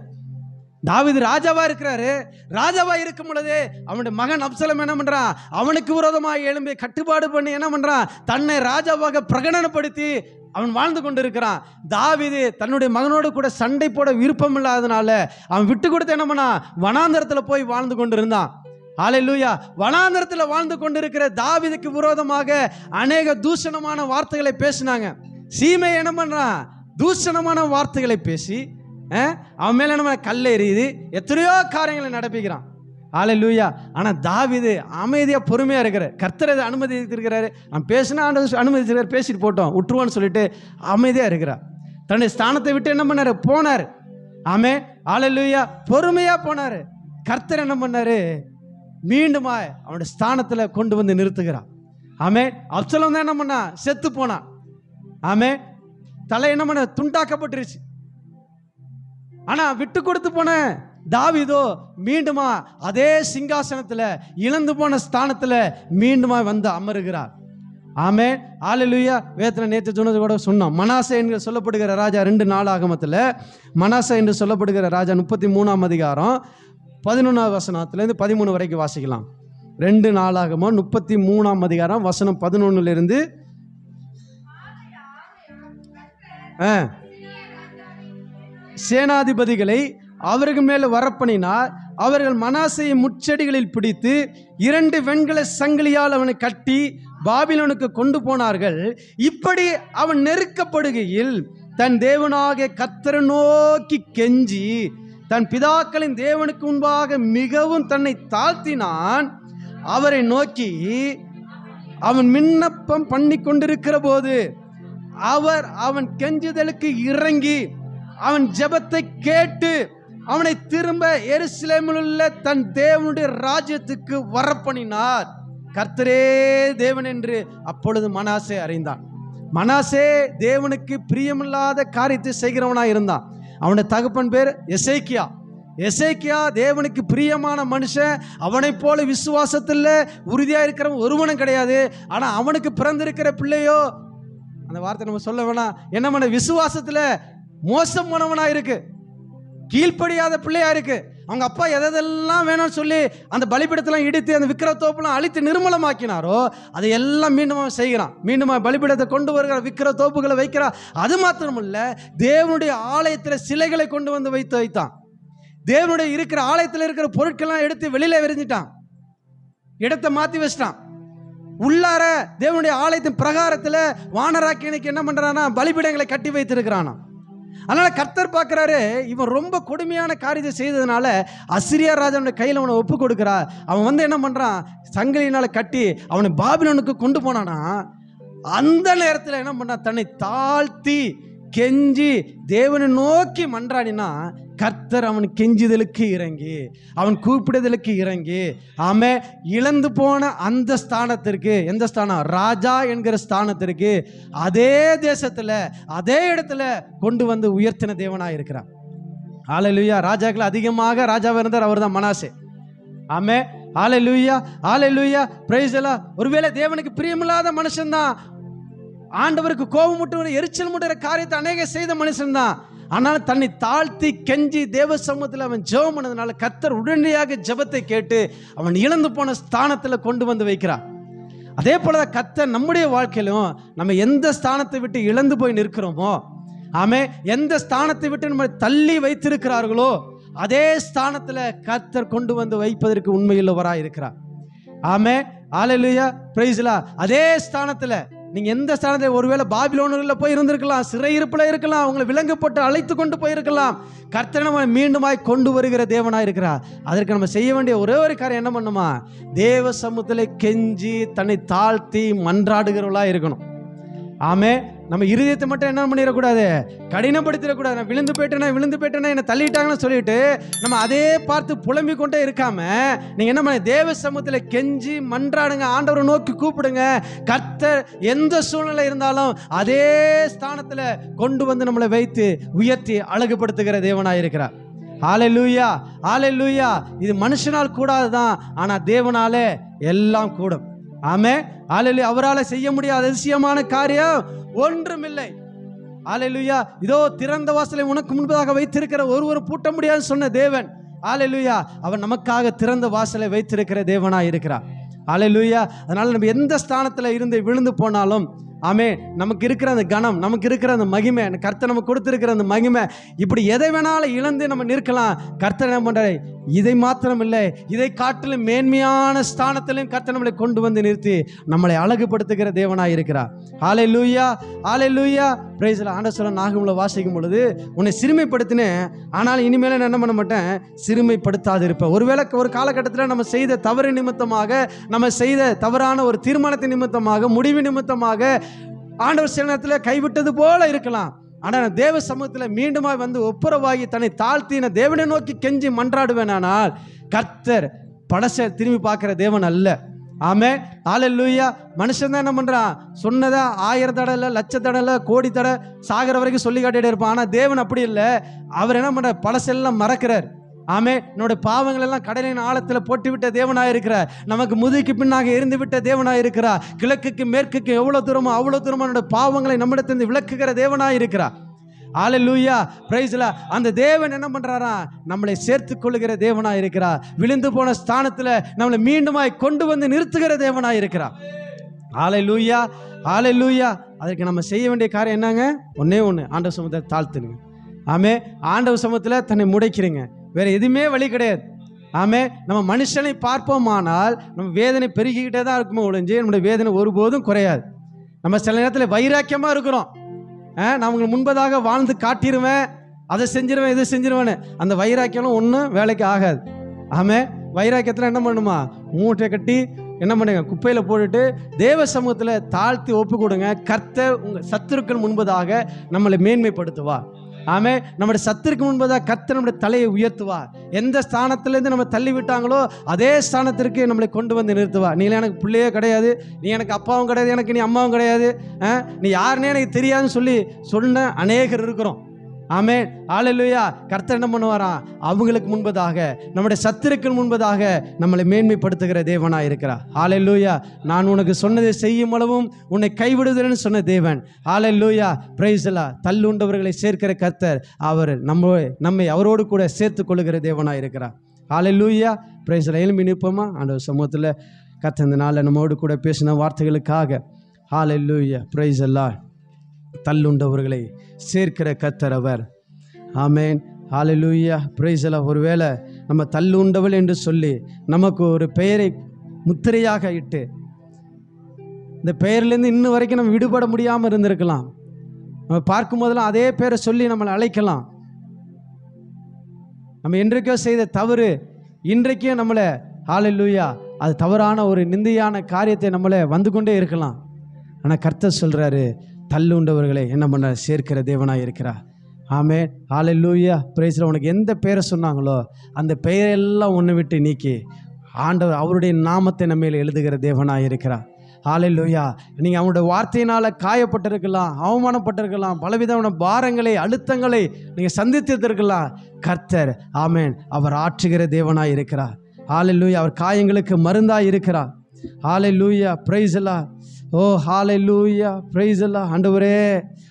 தாவீது ராஜாவா இருக்கிறாரு. ராஜாவா இருக்கும் பொழுதே அவனுடைய மகன் அப்சலோம் என்ன பண்றான்? அவனுக்கு விரோதமாக எழும்பி கட்டுப்பாடு பண்ணி என்ன பண்றான்? தன்னை ராஜாவாக பிரகடனப்படுத்தி அவன் வாழ்ந்து கொண்டிருக்கிறான். தாவீது தன்னுடைய மகனோடு கூட சண்டை போட விருப்பம் இல்லாதனால அவன் விட்டு கொடுத்து என்ன பண்ணான்? வனாந்தரத்தில் போய் வாழ்ந்து கொண்டிருந்தான். ஹல்லேலூயா. வனாந்தரத்தில் வாழ்ந்து கொண்டிருக்கிற தாவீதுக்கு விரோதமாக அநேக தூஷணமான வார்த்தைகளை பேசினாங்க. சீமை என்ன பண்றான்? தூஷணமான வார்த்தைகளை பேசி அவன் மேல நம்ம கல்லெறியுது, எத்தனையோ காரியங்களை நடப்பிக்கிறான். ஹல்லேலூயா. ஆனால் தாவீது அமைதியா பொறுமையா இருக்கிறார். கர்த்தர் அதை அனுமதித்திருக்கிறாரு. அவன் பேசினா அனுமதிச்சிருக்காரு, பேசிட்டு போட்டோம் விட்டுருவான்னு சொல்லிட்டு அமைதியா இருக்கிறார். தன்னுடைய ஸ்தானத்தை விட்டு என்ன பண்ணாரு? போனார். ஆமென். ஹல்லேலூயா. பொறுமையா போனாரு. கர்த்தர் என்ன பண்ணாரு? மீண்டுமா அவனுடைய ஸ்தானத்துல கொண்டு வந்து நிறுத்துகிறான். ஆமென். அப்சலோம் தான் என்ன பண்ணா? செத்து போனான். ஆமென். தலை என்ன பண்ண? துண்டாக்கப்பட்டுருச்சு. ஆனா விட்டு கொடுத்து போன தாவீதோ மீண்டுமா அதே சிங்காசனத்துல, இழந்து போன ஸ்தானத்துல மீண்டுமா வந்து அமருகிறார். ஆமென். ஹல்லேலூயா. வேதத்துல நேற்று சொன்னது கூட சொன்னோம். மனாசே என்று சொல்லப்படுகிற ராஜா 2 நாளாகமத்துல மனாசே என்று சொல்லப்படுகிற ராஜா 33ஆம் அதிகாரம் 11ஆம் வசனத்திலிருந்து 13 வரைக்கும் வாசிக்கலாம். 2 நாளாகமம் 33ஆம் அதிகாரம் வசனம் 11லிருந்து சேனாதிபதிகளை அவர்கள் மேல வரப்பண்ணினார். அவர்கள் மனாசேயை முச்செடிகளில் பிடித்து 2 வெண்கல சங்கிலியால் அவனை கட்டி பாபிலோனுக்கு கொண்டு போனார்கள். இப்படி அவன் நெருக்கப்படுகையில் தன் தேவனாகிய கர்த்தரை நோக்கி கெஞ்சி தன் பிதாக்களின் தேவனுக்கு முன்பாக மிகவும் தன்னை தாழ்த்தினான். அவரை நோக்கி அவன் விண்ணப்பம் பண்ணி கொண்டிருக்கிற போது அவர் அவன் கெஞ்சுதலுக்கு இறங்கி அவன் ஜெபத்தை கேட்டு அவனை திரும்ப எருசலேமில் உள்ள தன் தேவனுடைய ராஜ்யத்துக்கு வரப்பண்ணினார். கர்த்தரே தேவன் என்று அப்பொழுது மனாசே அறிந்தான். மனாசே தேவனுக்கு பிரியமில்லாத காரியத்தை செய்கிறவனாக இருந்தான். அவனுடைய தகப்பன் பேர் எசேக்கியா. எசேக்கியா தேவனுக்கு பிரியமான மனுஷன். அவனை போல விசுவாசத்தில் உறுதியாக இருக்கிறவன் ஒருவனும் கிடையாது. ஆனால் அவனுக்கு பிறந்திருக்கிற பிள்ளையோ, அந்த வார்த்தை நம்ம சொல்ல வேணாம், என்ன பண்ண, விசுவாசத்தில் மோசம் போனவனா இருக்கு, கீழ்ப்படியாத பிள்ளையா இருக்கு. அவங்க அப்பா எதெல்லாம் வேணும்னு சொல்லி அந்த பலிபீடத்தெல்லாம் இடித்து அந்த விக்கிர தோப்புலாம் அழித்து நிர்மூலமாக்கினாரோ அதை எல்லாம் மீண்டும் செய்கிறான். மீண்டும் பலிபீடத்தை கொண்டு வருகிற விக்கிர தோப்புகளை வைக்கிறான். அது மாத்திரமல்ல, தேவனுடைய ஆலயத்தில் சிலைகளை கொண்டு வந்து வைத்தான். தேவனுடைய இருக்கிற ஆலயத்தில் இருக்கிற பொருட்கள்லாம் எடுத்து வெளியில எறிஞ்சிட்டான், இடத்தை மாற்றி வச்சிட்டான். உள்ளார தேவனுடைய ஆலயத்தின் பிரகாரத்தில் வானராக்கியனுக்கு என்ன பண்றானா? பலிபீடங்களை கட்டி வைத்திருக்கிறானா. அதனால கர்த்தர் பார்க்குறாரு, இவன் ரொம்ப கொடுமையான காரியத்தை செய்ததுனால அசிரியா ராஜாவுடைய கையில் அவனை ஒப்பு கொடுக்குறா. அவன் வந்து என்ன பண்ணுறான், சங்கிலினால் கட்டி அவனை பாபிலோனுக்கு கொண்டு போனானா. அந்த நேரத்தில் என்ன பண்ணான், தன்னை தாழ்த்தி கெஞ்சி தேவனை நோக்கி மன்றாடினா கர்த்தர் அவன் கெஞ்சுதலுக்கு இறங்கி, அவன் கூப்பிடுதலுக்கு இறங்கி, ஆமே இழந்து போன அந்த ஸ்தானத்திற்கு, எந்த ஸ்தானம், ராஜா என்கிற ஸ்தானத்திற்கு அதே தேசத்தில் அதே இடத்துல கொண்டு வந்து உயர்த்தின தேவனாக இருக்கிறான். ஹல்லேலூயா. ராஜாக்கள் அதிகமாக ராஜாவாக இருந்தார், அவர் தான் மனாசே. ஆமே, ஹல்லேலூயா, ஹல்லேலூயா, பிரைஸ் தி லார்ட். ஒருவேளை தேவனுக்கு பிரியமில்லாத மனுஷன்தான், ஆண்டவருக்கு கோபம் முட்டு எரிச்சல் முட்டுற காரியத்தை அநேக செய்த மனுஷன்தான். ஆனால் தன்னை தாழ்த்தி கெஞ்சி தேவ சமூகத்தில் அவன் ஜெபம் பண்ணதுனால கர்த்தர் உடனடியாக ஜெபத்தை கேட்டு அவன் இழந்து போன ஸ்தானத்தில் கொண்டு வந்து வைக்கிறார். அதே போல கர்த்தர் நம்முடைய வாழ்க்கையிலும் நம்ம எந்த ஸ்தானத்தை விட்டு இழந்து போய் நிற்கிறோமோ, ஆமே எந்த ஸ்தானத்தை விட்டு நம்ம தள்ளி வைத்திருக்கிறார்களோ அதே ஸ்தானத்தில் கர்த்தர் கொண்டு வந்து வைப்பதற்கு உண்மையுள்ளவராக இருக்கிறார். ஆமே, ஹல்லேலூயா, பிரைஸ் தி லார்ட். அதே ஸ்தானத்தில் நீங்கள் எந்த ஸ்தானத்தில், ஒருவேளை பாபிலோனில் போய் இருந்திருக்கலாம், சிறையிருப்பில் இருக்கலாம், உங்களை விலங்கு போட்டு அழைத்து கொண்டு போயிருக்கலாம். கர்த்தர் நம்ம மீண்டுமாய் கொண்டு வருகிற தேவனாக இருக்கிறார். அதற்கு நம்ம செய்ய வேண்டிய ஒரே ஒரு காரியம் என்ன பண்ணுமா, தேவ சமூகத்தில் கெஞ்சி தன்னை தாழ்த்தி மன்றாடுகிறவர்களாக இருக்கணும். ஆமே, நம்ம இருதயத்தை மட்டும் என்ன பண்ணிடக்கூடாது, கடினப்படுத்திடக்கூடாது. நான் விழுந்து போயிட்டேன்னா என்னை தள்ளிட்டாங்கன்னு சொல்லிட்டு நம்ம அதே பார்த்து புலம்பிக் கொண்டே இருக்காம, நீங்கள் என்ன பண்ண, தேவ சமூகத்தில் கெஞ்சி மன்றாடுங்க, ஆண்டவரை நோக்கி கூப்பிடுங்க. கர்த்தர் எந்த சூழ்நிலை இருந்தாலும் அதே ஸ்தானத்தில் கொண்டு வந்து நம்மளை வைத்து உயர்த்தி அழகுபடுத்துகிற தேவனாக இருக்கிறார். ஹல்லேலூயா, ஹல்லேலூயா. இது மனுஷனால் கூடாதுதான், ஆனால் தேவனாலே எல்லாம் கூடும். ஆமே, ஹல்லேலூயா. அவரால் செய்ய முடியாத அதிசயமான காரியம் ஒன்றுமில்லை. ஹல்லேலூயா. இதோ திறந்த வாசலை உனக்கு முன்பதாக வைத்திருக்கிற ஒருவர் பூட்ட முடியாது சொன்ன தேவன். ஹல்லேலூயா. அவர் நமக்காக திறந்த வாசலை வைத்திருக்கிற தேவனாக இருக்கிறார். ஹல்லேலூயா. அதனால நம்ம எந்த ஸ்தானத்தில் இருந்து விழுந்து போனாலும், ஆமே, நமக்கு இருக்கிற அந்த கணம், நமக்கு இருக்கிற அந்த மகிமை, கர்த்தர் நமக்கு கொடுத்திருக்கிற அந்த மகிமை, இப்படி எதை வேணாலும் இழந்து நம்ம நிற்கலாம். கர்த்தர் என்ன பண்றாரு, இதை மாத்திரம் இல்லை, இதை காட்டிலும் மேன்மையான ஸ்தானத்திலும் கர்த்தர் நம்மளை கொண்டு வந்து நிறுத்தி நம்மளை அழகுபடுத்துகிற தேவனாக இருக்கிறார். ஹல்லேலூயா, ஹல்லேலூயா, பிரைஸ் தி லார்ட். ஆண்டவர் சொல்ல நாகமுல வாசிக்கும் பொழுது, உன்னை சிறுமைப்படுத்தினேன், ஆனால் இனிமேல் நான் என்ன பண்ண மாட்டேன், சிறுமைப்படுத்தாது இருப்பேன். ஒருவேளை ஒரு காலகட்டத்தில் நம்ம செய்த தவறு நிமித்தமாக, நம்ம செய்த தவறான ஒரு தீர்மானத்தின் நிமித்தமாக, முடிவு நிமித்தமாக ஆண்டவர் சில நேரத்தில் கைவிட்டது போல இருக்கலாம். ஆனால் தேவ சமூகத்தில் மீண்டுமா வந்து ஒப்புரவாகி தன்னை தாழ்த்தின தேவனை நோக்கி கெஞ்சி மன்றாடுவேனானால் கர்த்தர் பழச திரும்பி பார்க்கிற தேவன் அல்ல. ஆமே, ஹல்லேலூயா. மனுஷன் தான் என்ன பண்ணுறான், சொன்னதை 1000 தடவை இல்லை, 1,00,000 தடவை இல்லை, கோடி தடவை சாகிற வரைக்கும் சொல்லி காட்டிகிட்டே இருப்பான். ஆனால் தேவன் அப்படி இல்லை. அவர் என்ன பண்ணுற, பழசெல்லாம் மறக்கிறார். ஆமே, என்னோட பாவங்கள் எல்லாம் கடலின் ஆழத்தில் போட்டுவிட்ட தேவனாக இருக்கிறார். நமக்கு முதுகுக்கு பின்னாக எரிந்து விட்ட தேவனாக இருக்கிறார். கிழக்குக்கு மேற்குக்கு எவ்வளோ தூரமோ அவ்வளோ தூரமோ என்னோட பாவங்களை நம்மிடத்திலிருந்து விலக்குகிற தேவனாக இருக்கிறார். Hallelujah, praise the Lord. அந்த தேவன் என்ன பண்றாரா, நம்மளை சேர்த்து கொள்ளுகிற தேவனாக இருக்கிறார். விழுந்து போன ஸ்தானத்தில் நம்மளை மீண்டுமாய் கொண்டு வந்து நிறுத்துகிற தேவனாக இருக்கிறார். ஹல்லேலூயா, ஹல்லேலூயா. அதற்கு நம்ம செய்ய வேண்டிய காரியம் என்னங்க, ஒன்னே ஒன்று, ஆண்டவர் சமூகத்தை தாழ்த்துனுங்க. ஆமே, ஆண்டவர் சமூகத்தில் தன்னை முடைக்கிறீங்க, வேற எதுவுமே வழி கிடையாது. ஆமே, நம்ம மனுஷனை பார்ப்போமானால் நம்ம வேதனை பெருகிக்கிட்டே தான் இருக்குமோ ஒழிஞ்சு நம்முடைய வேதனை ஒருபோதும் குறையாது. நம்ம சில நேரத்தில் வைராக்கியமாக இருக்கிறோம். நான் உங்களுக்கு முன்பதாக வாழ்ந்து காட்டிடுவேன், அதை செஞ்சிருவேன், இதை செஞ்சிருவேன்னு. அந்த வைராக்கியம் ஒன்றும் வேலைக்கு ஆகாது. ஆமே, வைராக்கியத்தில் என்ன பண்ணுமா, மூட்டை கட்டி என்ன பண்ணுங்க, குப்பையில் போட்டுட்டு தேவ சமூகத்தில் தாழ்த்தி ஒப்பு கொடுங்க. கர்த்தர் உங்கள் சத்துருக்கள் முன்பதாக நம்மளை மேன்மைப்படுத்துவா. ஆமே, நம்முடைய சத்துருக்கு முன்பதாக கர்த்தர் நம்முடைய தலையை உயர்த்துவா. எந்த ஸ்தானத்திலேருந்து நம்ம தள்ளி விட்டாங்களோ அதே ஸ்தானத்திற்கு நம்மளை கொண்டு வந்து நிறுத்துவா. நீ எனக்கு பிள்ளையே கிடையாது, நீ எனக்கு அப்பாவும் கிடையாது, எனக்கு நீ அம்மாவும் கிடையாது, நீ யாருன்னே எனக்கு தெரியாதுன்னு சொல்லி சொன்ன அநேகர் இருக்கிறோம். ஆமே, ஹல்லேலூயா. கர்த்தர் என்ன பண்ணுவாராம், அவங்களுக்கு முன்பதாக, நம்முடைய சத்துருக்கள் முன்பதாக நம்மளை மேன்மைப்படுத்துகிற தேவனாக இருக்கிறார். ஹல்லேலூயா. நான் உனக்கு சொன்னதை செய்யும் அளவும் உன்னை கைவிடுதல்னு சொன்ன தேவன். ஹல்லேலூயா, பிரைஸ் தி லார்ட். தள்ளுண்டவர்களை சேர்க்கிற கர்த்தர், அவர் நம்மை அவரோடு கூட சேர்த்து கொள்ளுகிற தேவனாக இருக்கிறார். Hallelujah, praise the Lord. எழும்பி நிற்போமா ஆண்டவர் சமூகத்தில். கர்த்தர் இந்த நாளில் நம்மோடு கூட பேசின வார்த்தைகளுக்காக ஹல்லேலூயா, பிரைஸ் தி லார்ட். தள்ளுண்டவர்களை சேர்க்கிற கர்த்தர் அவர். ஆமேன், ஹல்லேலூயா, பிரைஸ் தி லார்ட். ஒருவேளை நம்ம தள்ளுண்டவள் என்று சொல்லி நமக்கு ஒரு பெயரை முத்திரையாக இட்டு இந்த பெயர்லேருந்து இன்னும் வரைக்கும் நம்ம விடுபட முடியாமல் இருந்திருக்கலாம். நம்ம பார்க்கும் போதெல்லாம் அதே பேரை சொல்லி நம்மளை அழைக்கலாம். நம்ம என்றைக்கோ செய்த தவறு இன்றைக்கும் நம்மளை ஹல்லேலூயா அது தவறான ஒரு நிந்தையான காரியத்தை நம்மளை வந்து கொண்டே இருக்கலாம். ஆனால் கர்த்தர் சொல்கிறாரு, தள்ளுண்டவர்களை என்ன பண்ண சேர்க்கிற தேவனாக இருக்கிறார். ஆமென், ஹல்லேலூயா. பிரைஸ்ல உனக்கு எந்த பெயரை சொன்னாங்களோ அந்த பெயரெல்லாம் ஒன்று விட்டு நீக்கி ஆண்டவர் அவருடைய நாமத்தை நம்ம மேல் எழுதுகிற தேவனாக இருக்கிறார். ஹல்லேலூயா. நீங்கள் அவனுடைய வார்த்தையினால் காயப்பட்டிருக்கலாம், அவமானப்பட்டிருக்கலாம், பலவிதமான பாரங்களை அழுத்தங்களை நீங்கள் சந்தித்திருக்கலாம். கர்த்தர் ஆமென் அவர் ஆற்றுகிற தேவனாக இருக்கிறார். ஹல்லேலூயா. அவர் காயங்களுக்கு மருந்தாய் இருக்கிறார். ஹல்லேலூயா. பிரைஸ் எல்லாம். ஓ ஹல்லேலூயா. பிரைஸ் எல்லாம். ஆண்டவரே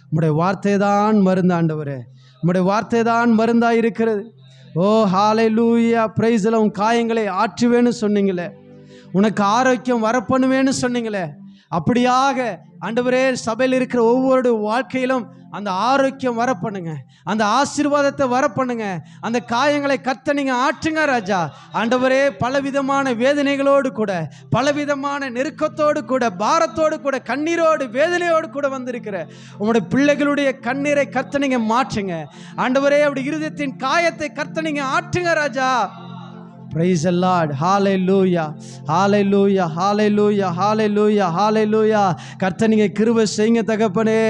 உம்முடைய வார்த்தை தான் மருந்து. ஆண்டவரே உம்முடைய வார்த்தை தான் மருந்தாய் இருக்கிறது. ஓ ஹல்லேலூயா. பிரைஸ் எல்லாம். உன் காயங்களை ஆற்றுவேன்னு சொன்னீங்களே, உனக்கு ஆரோக்கியம் வரப்பண்ணுவேன்னு சொன்னீங்களே, அப்படியாக ஆண்டவரே சபையில் இருக்கிற ஒவ்வொரு வாழ்க்கையிலும் அந்த ஆரோக்கியம் வரப்பண்ணுங்க, அந்த ஆசீர்வாதத்தை வரப்பண்ணுங்க. அந்த காயங்களை கர்த்தர் நீங்க ஆற்றுங்க ராஜா. ஆண்டவரே பலவிதமான வேதனைகளோடு கூட, பலவிதமான நெருக்கத்தோடு கூட, பாரத்தோடு கூட, கண்ணீரோடு வேதனையோடு கூட வந்திருக்கிற உங்களுடைய பிள்ளைகளுடைய கண்ணீரை கர்த்தர் நீங்க மாற்றுங்க. ஆண்டவரே அவருடைய இருதயத்தின் காயத்தை கர்த்தர் நீங்க ஆற்றுங்க ராஜா. Praise the Lord. Hallelujah. Hallelujah. Hallelujah. Hallelujah. Hallelujah. கர்த்தர் நீங்க கிருபை செய்யுங்க தகப்பனே,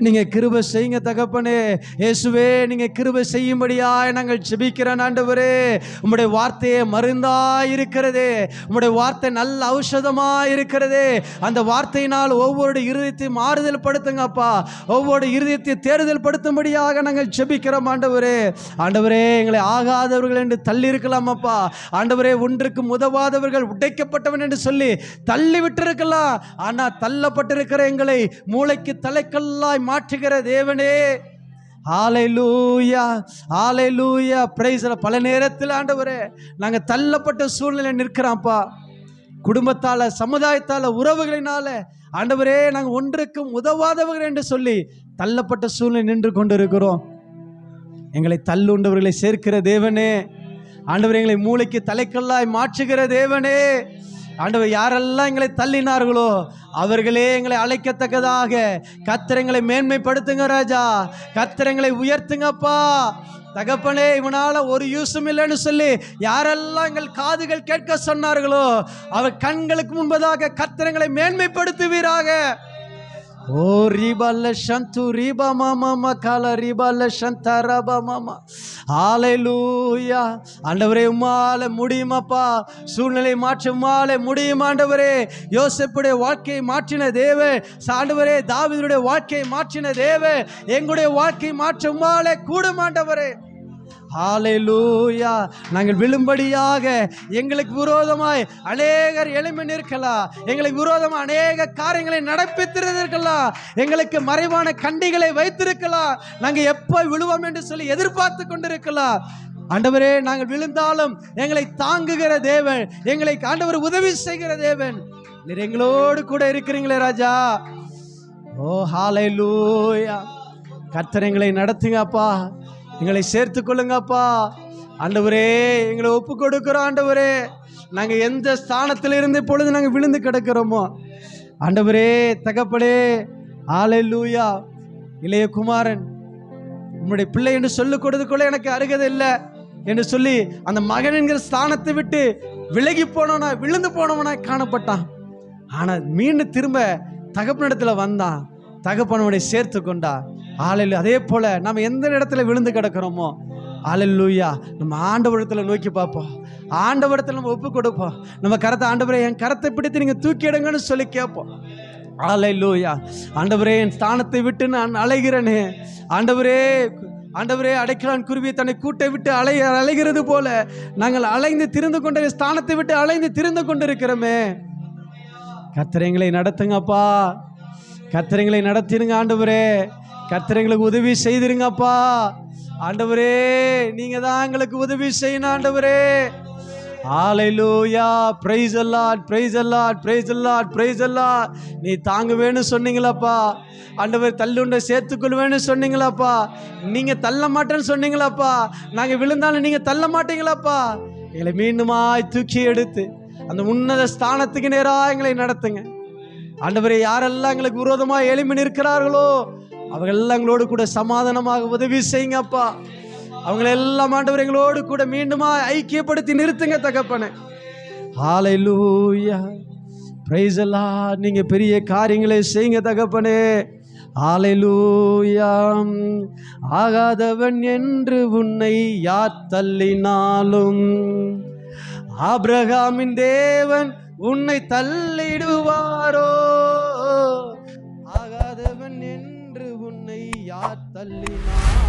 நீங்க கிருபை செய்யுங்க தகப்பனே. இயேசுவே நீங்க கிருபை செய்யும்படியாய் நாங்கள் ஜெபிக்கிறோம் ஆண்டவரே. உம்முடைய வார்த்தையே மருந்தாய் இருக்கிறதே, உம்முடைய வார்த்தை நல்ல ஔஷதமாய் இருக்கிறதே. அந்த வார்த்தையினால் ஒவ்வொரு இருதயத்தையும் மாறுதல் படுத்துங்கப்பா, ஒவ்வொரு இருதயத்தையும் தேறுதல் படுத்தும்படியாக நாங்கள் ஜெபிக்கிறோம் ஆண்டவரே. ஆண்டவரே எங்களை ஆகாதவர்கள் என்று தள்ளி இருக்கலாமப்பா. ஆண்டவரே ஒன்றுக்கு உதவாதவர்கள், உடைக்கப்பட்டவன் என்று சொல்லி தள்ளி விட்டிருக்கலாம். ஆனால் தள்ளப்பட்டிருக்கிற எங்களை மூளைக்கு தலைக்கல்லாய் மாற்றுகிற தேவனே. ஹல்லேலூயா. ஹல்லேலூயா. பிரைஸ். பல நேரத்தில் ஆண்டவரே நாங்கள் தள்ளப்பட்ட சூழ்நிலை நிற்கிறோம்ப்பா. குடும்பத்தால், சமுதாயத்தால், உறவுகளினால ஆண்டவரே நாங்கள் ஒன்றுக்கும் உதவாதவர்கள் என்று சொல்லி தள்ளப்பட்ட சூழ்நிலை நின்று கொண்டிருக்கிறோம். எங்களை தள்ளுண்டவர்களை சேர்க்கிற தேவனே, ஆண்டவர் எங்களை மூளைக்கு தலைக்கல்லாய் மாற்றுகிற தேவனே. ஆண்டவர் யாரெல்லாம் எங்களை தள்ளினார்களோ அவர்களே எங்களை அழைக்கத்தக்கதாக கர்த்தர் எங்களை மேன்மைப்படுத்துங்க ராஜா. கர்த்தர் எங்களை உயர்த்துங்கப்பா தகப்பனே. இவனால ஒரு யூஸும் இல்லைன்னு சொல்லி யாரெல்லாம் எங்கள் காதுகள் கேட்க சொன்னார்களோ அவர் கண்களுக்கு முன்பதாக கர்த்தர் எங்களை மேன்மைப்படுத்துவீராக. ஓ ரிபல்ல சந்து ரிபா மாமா கால ரிபல்ல சந்தரபா மாமா. ஹல்லேலூயா. ஆண்டவரே உம்மால முடியுமாப்பா, சூழ்நிலை மாற்ற உம்மால முடியும் ஆண்டவரே. யோசேப்புடைய வாழ்க்கையை மாற்றின தேவன் ஆண்டவரே, தாவீதுடைய வாழ்க்கையை மாற்றின தேவன் எங்களுடைய வாழ்க்கையை மாற்ற உம்மால கூடும் ஆண்டவரே. ஹல்லேலூயா. நாங்கள் விழும்படியாக எங்களுக்கு விரோதமாய் அநேகர் எழும்பி நிற்கலாம், எங்களுக்கு விரோதமாக அநேக காரியங்களை நடப்பித்திருக்கலாம், எங்களுக்கு மறைவான கண்டிகளை வைத்திருக்கலாம், நாங்கள் எப்போ விழுவோம் என்று சொல்லி எதிர்பார்த்து கொண்டிருக்கலாம். ஆண்டவரே நாங்கள் விழுந்தாலும் எங்களை தாங்குகிற தேவன், எங்களை ஆண்டவர் உதவி செய்கிற தேவன், நீர் எங்களோடு கூட இருக்கிறீங்களே ராஜா. ஓ ஹல்லேலூயா. கர்த்தர் எங்களை நடத்துங்கப்பா, எங்களை சேர்த்து கொள்ளுங்கப்பா ஆண்டவரே. எங்களை ஒப்பு கொடுக்கிறோம் ஆண்டவரே. நாங்கள் எந்த ஸ்தானத்தில் இருந்து இப்பொழுது நாங்கள் விழுந்து கிடக்கிறோமோ ஆண்டவரே தகப்பனே. ஹல்லேலூயா. இளைய குமாரன் உம்முடைய பிள்ளை என்று சொல்லிக் கொடுத்துக்கொள்ள எனக்கு அருகதை இல்லை என்று சொல்லி அந்த மகன் என்கிற ஸ்தானத்தை விட்டு விலகி போனவனா, விழுந்து போனவனா காணப்பட்டான். ஆனால் மீண்டும் திரும்ப தகப்பனிடத்தில் வந்தான், தகப்பனோட சேர்த்து கொண்டா. ஹல்லேலூயா. அதே போல நம்ம எந்த இடத்துல விழுந்து கிடக்கிறோமோ ஹல்லேலூயா நம்ம ஆண்டவரிடத்தில் நோக்கி பார்ப்போம், ஆண்டவரிடத்தில் நம்ம ஒப்பு கொடுப்போம். நம்ம கரத்தை ஆண்டவரே என் கரத்தை பிடித்து நீங்கள் தூக்கி எடுங்கன்னு சொல்லி கேட்போம். ஹல்லேலூயா. ஆண்டவரே என் ஸ்தானத்தை விட்டு நான் அலைகிறேனே ஆண்டவரே. ஆண்டவரே அடைக்கலான் குருவியை தன்னை கூட்டை விட்டு அலைகிறது போல நாங்கள் அலைந்து திரிந்து கொண்ட ஸ்தானத்தை விட்டு அலைந்து திரிந்து கொண்டிருக்கிறோமே. கர்த்தர் எங்களை நடத்துங்கப்பா, கர்த்தர் எங்களை நடத்திருங்க ஆண்டவரே. கர்த்தர் எங்களுக்கு உதவி செய்திருங்கப்பா ஆண்டவரே. நீங்க தான் எங்களுக்கு உதவி செய்யணும் ஆண்டவரே. Hallelujah. Praise the Lord, praise the Lord, praise the Lord, praise the Lord. நீ தாங்குவேன்னு சொன்னீங்களாப்பா ஆண்டவர், தள்ளுண்ட சேர்த்துக்கொள்வேன்னு சொன்னீங்களாப்பா, நீங்க தள்ள மாட்டேன்னு சொன்னீங்களாப்பா. நாங்க விழுந்தாலும் நீங்க தள்ள மாட்டீங்களாப்பா. எங்களை மீண்டுமாய் தூக்கி எடுத்து அந்த உன்னத ஸ்தானத்துக்கு நேராக எங்களை நடத்துங்க ஆண்டவரே. யாரெல்லாம் எங்களுக்கு விரோதமாக எழும்பி நிற்கிறார்களோ அவங்க எல்லாம் எங்களோடு கூட சமாதானமாக உதவி செய்யுங்க அப்பா. அவங்களை எல்லாம் ஆண்டவர் எங்களோடு கூட மீண்டுமா ஐக்கியப்படுத்தி நிறுத்துங்க தகப்பனே. ஹல்லேலூயா, பிரைஸ் தி லார்ட். நீங்க பெரிய காரியங்களை செய்யுங்க தகப்பனே. ஹல்லேலூயா. ஆகாதவன் என்று உன்னை யார் தள்ளினாலும் ஆபிரகாமின் தேவன் உன்னை தள்ளிடுவாரோ? ஆகாதவன் என்று உன்னை யார் தள்ளினாலும்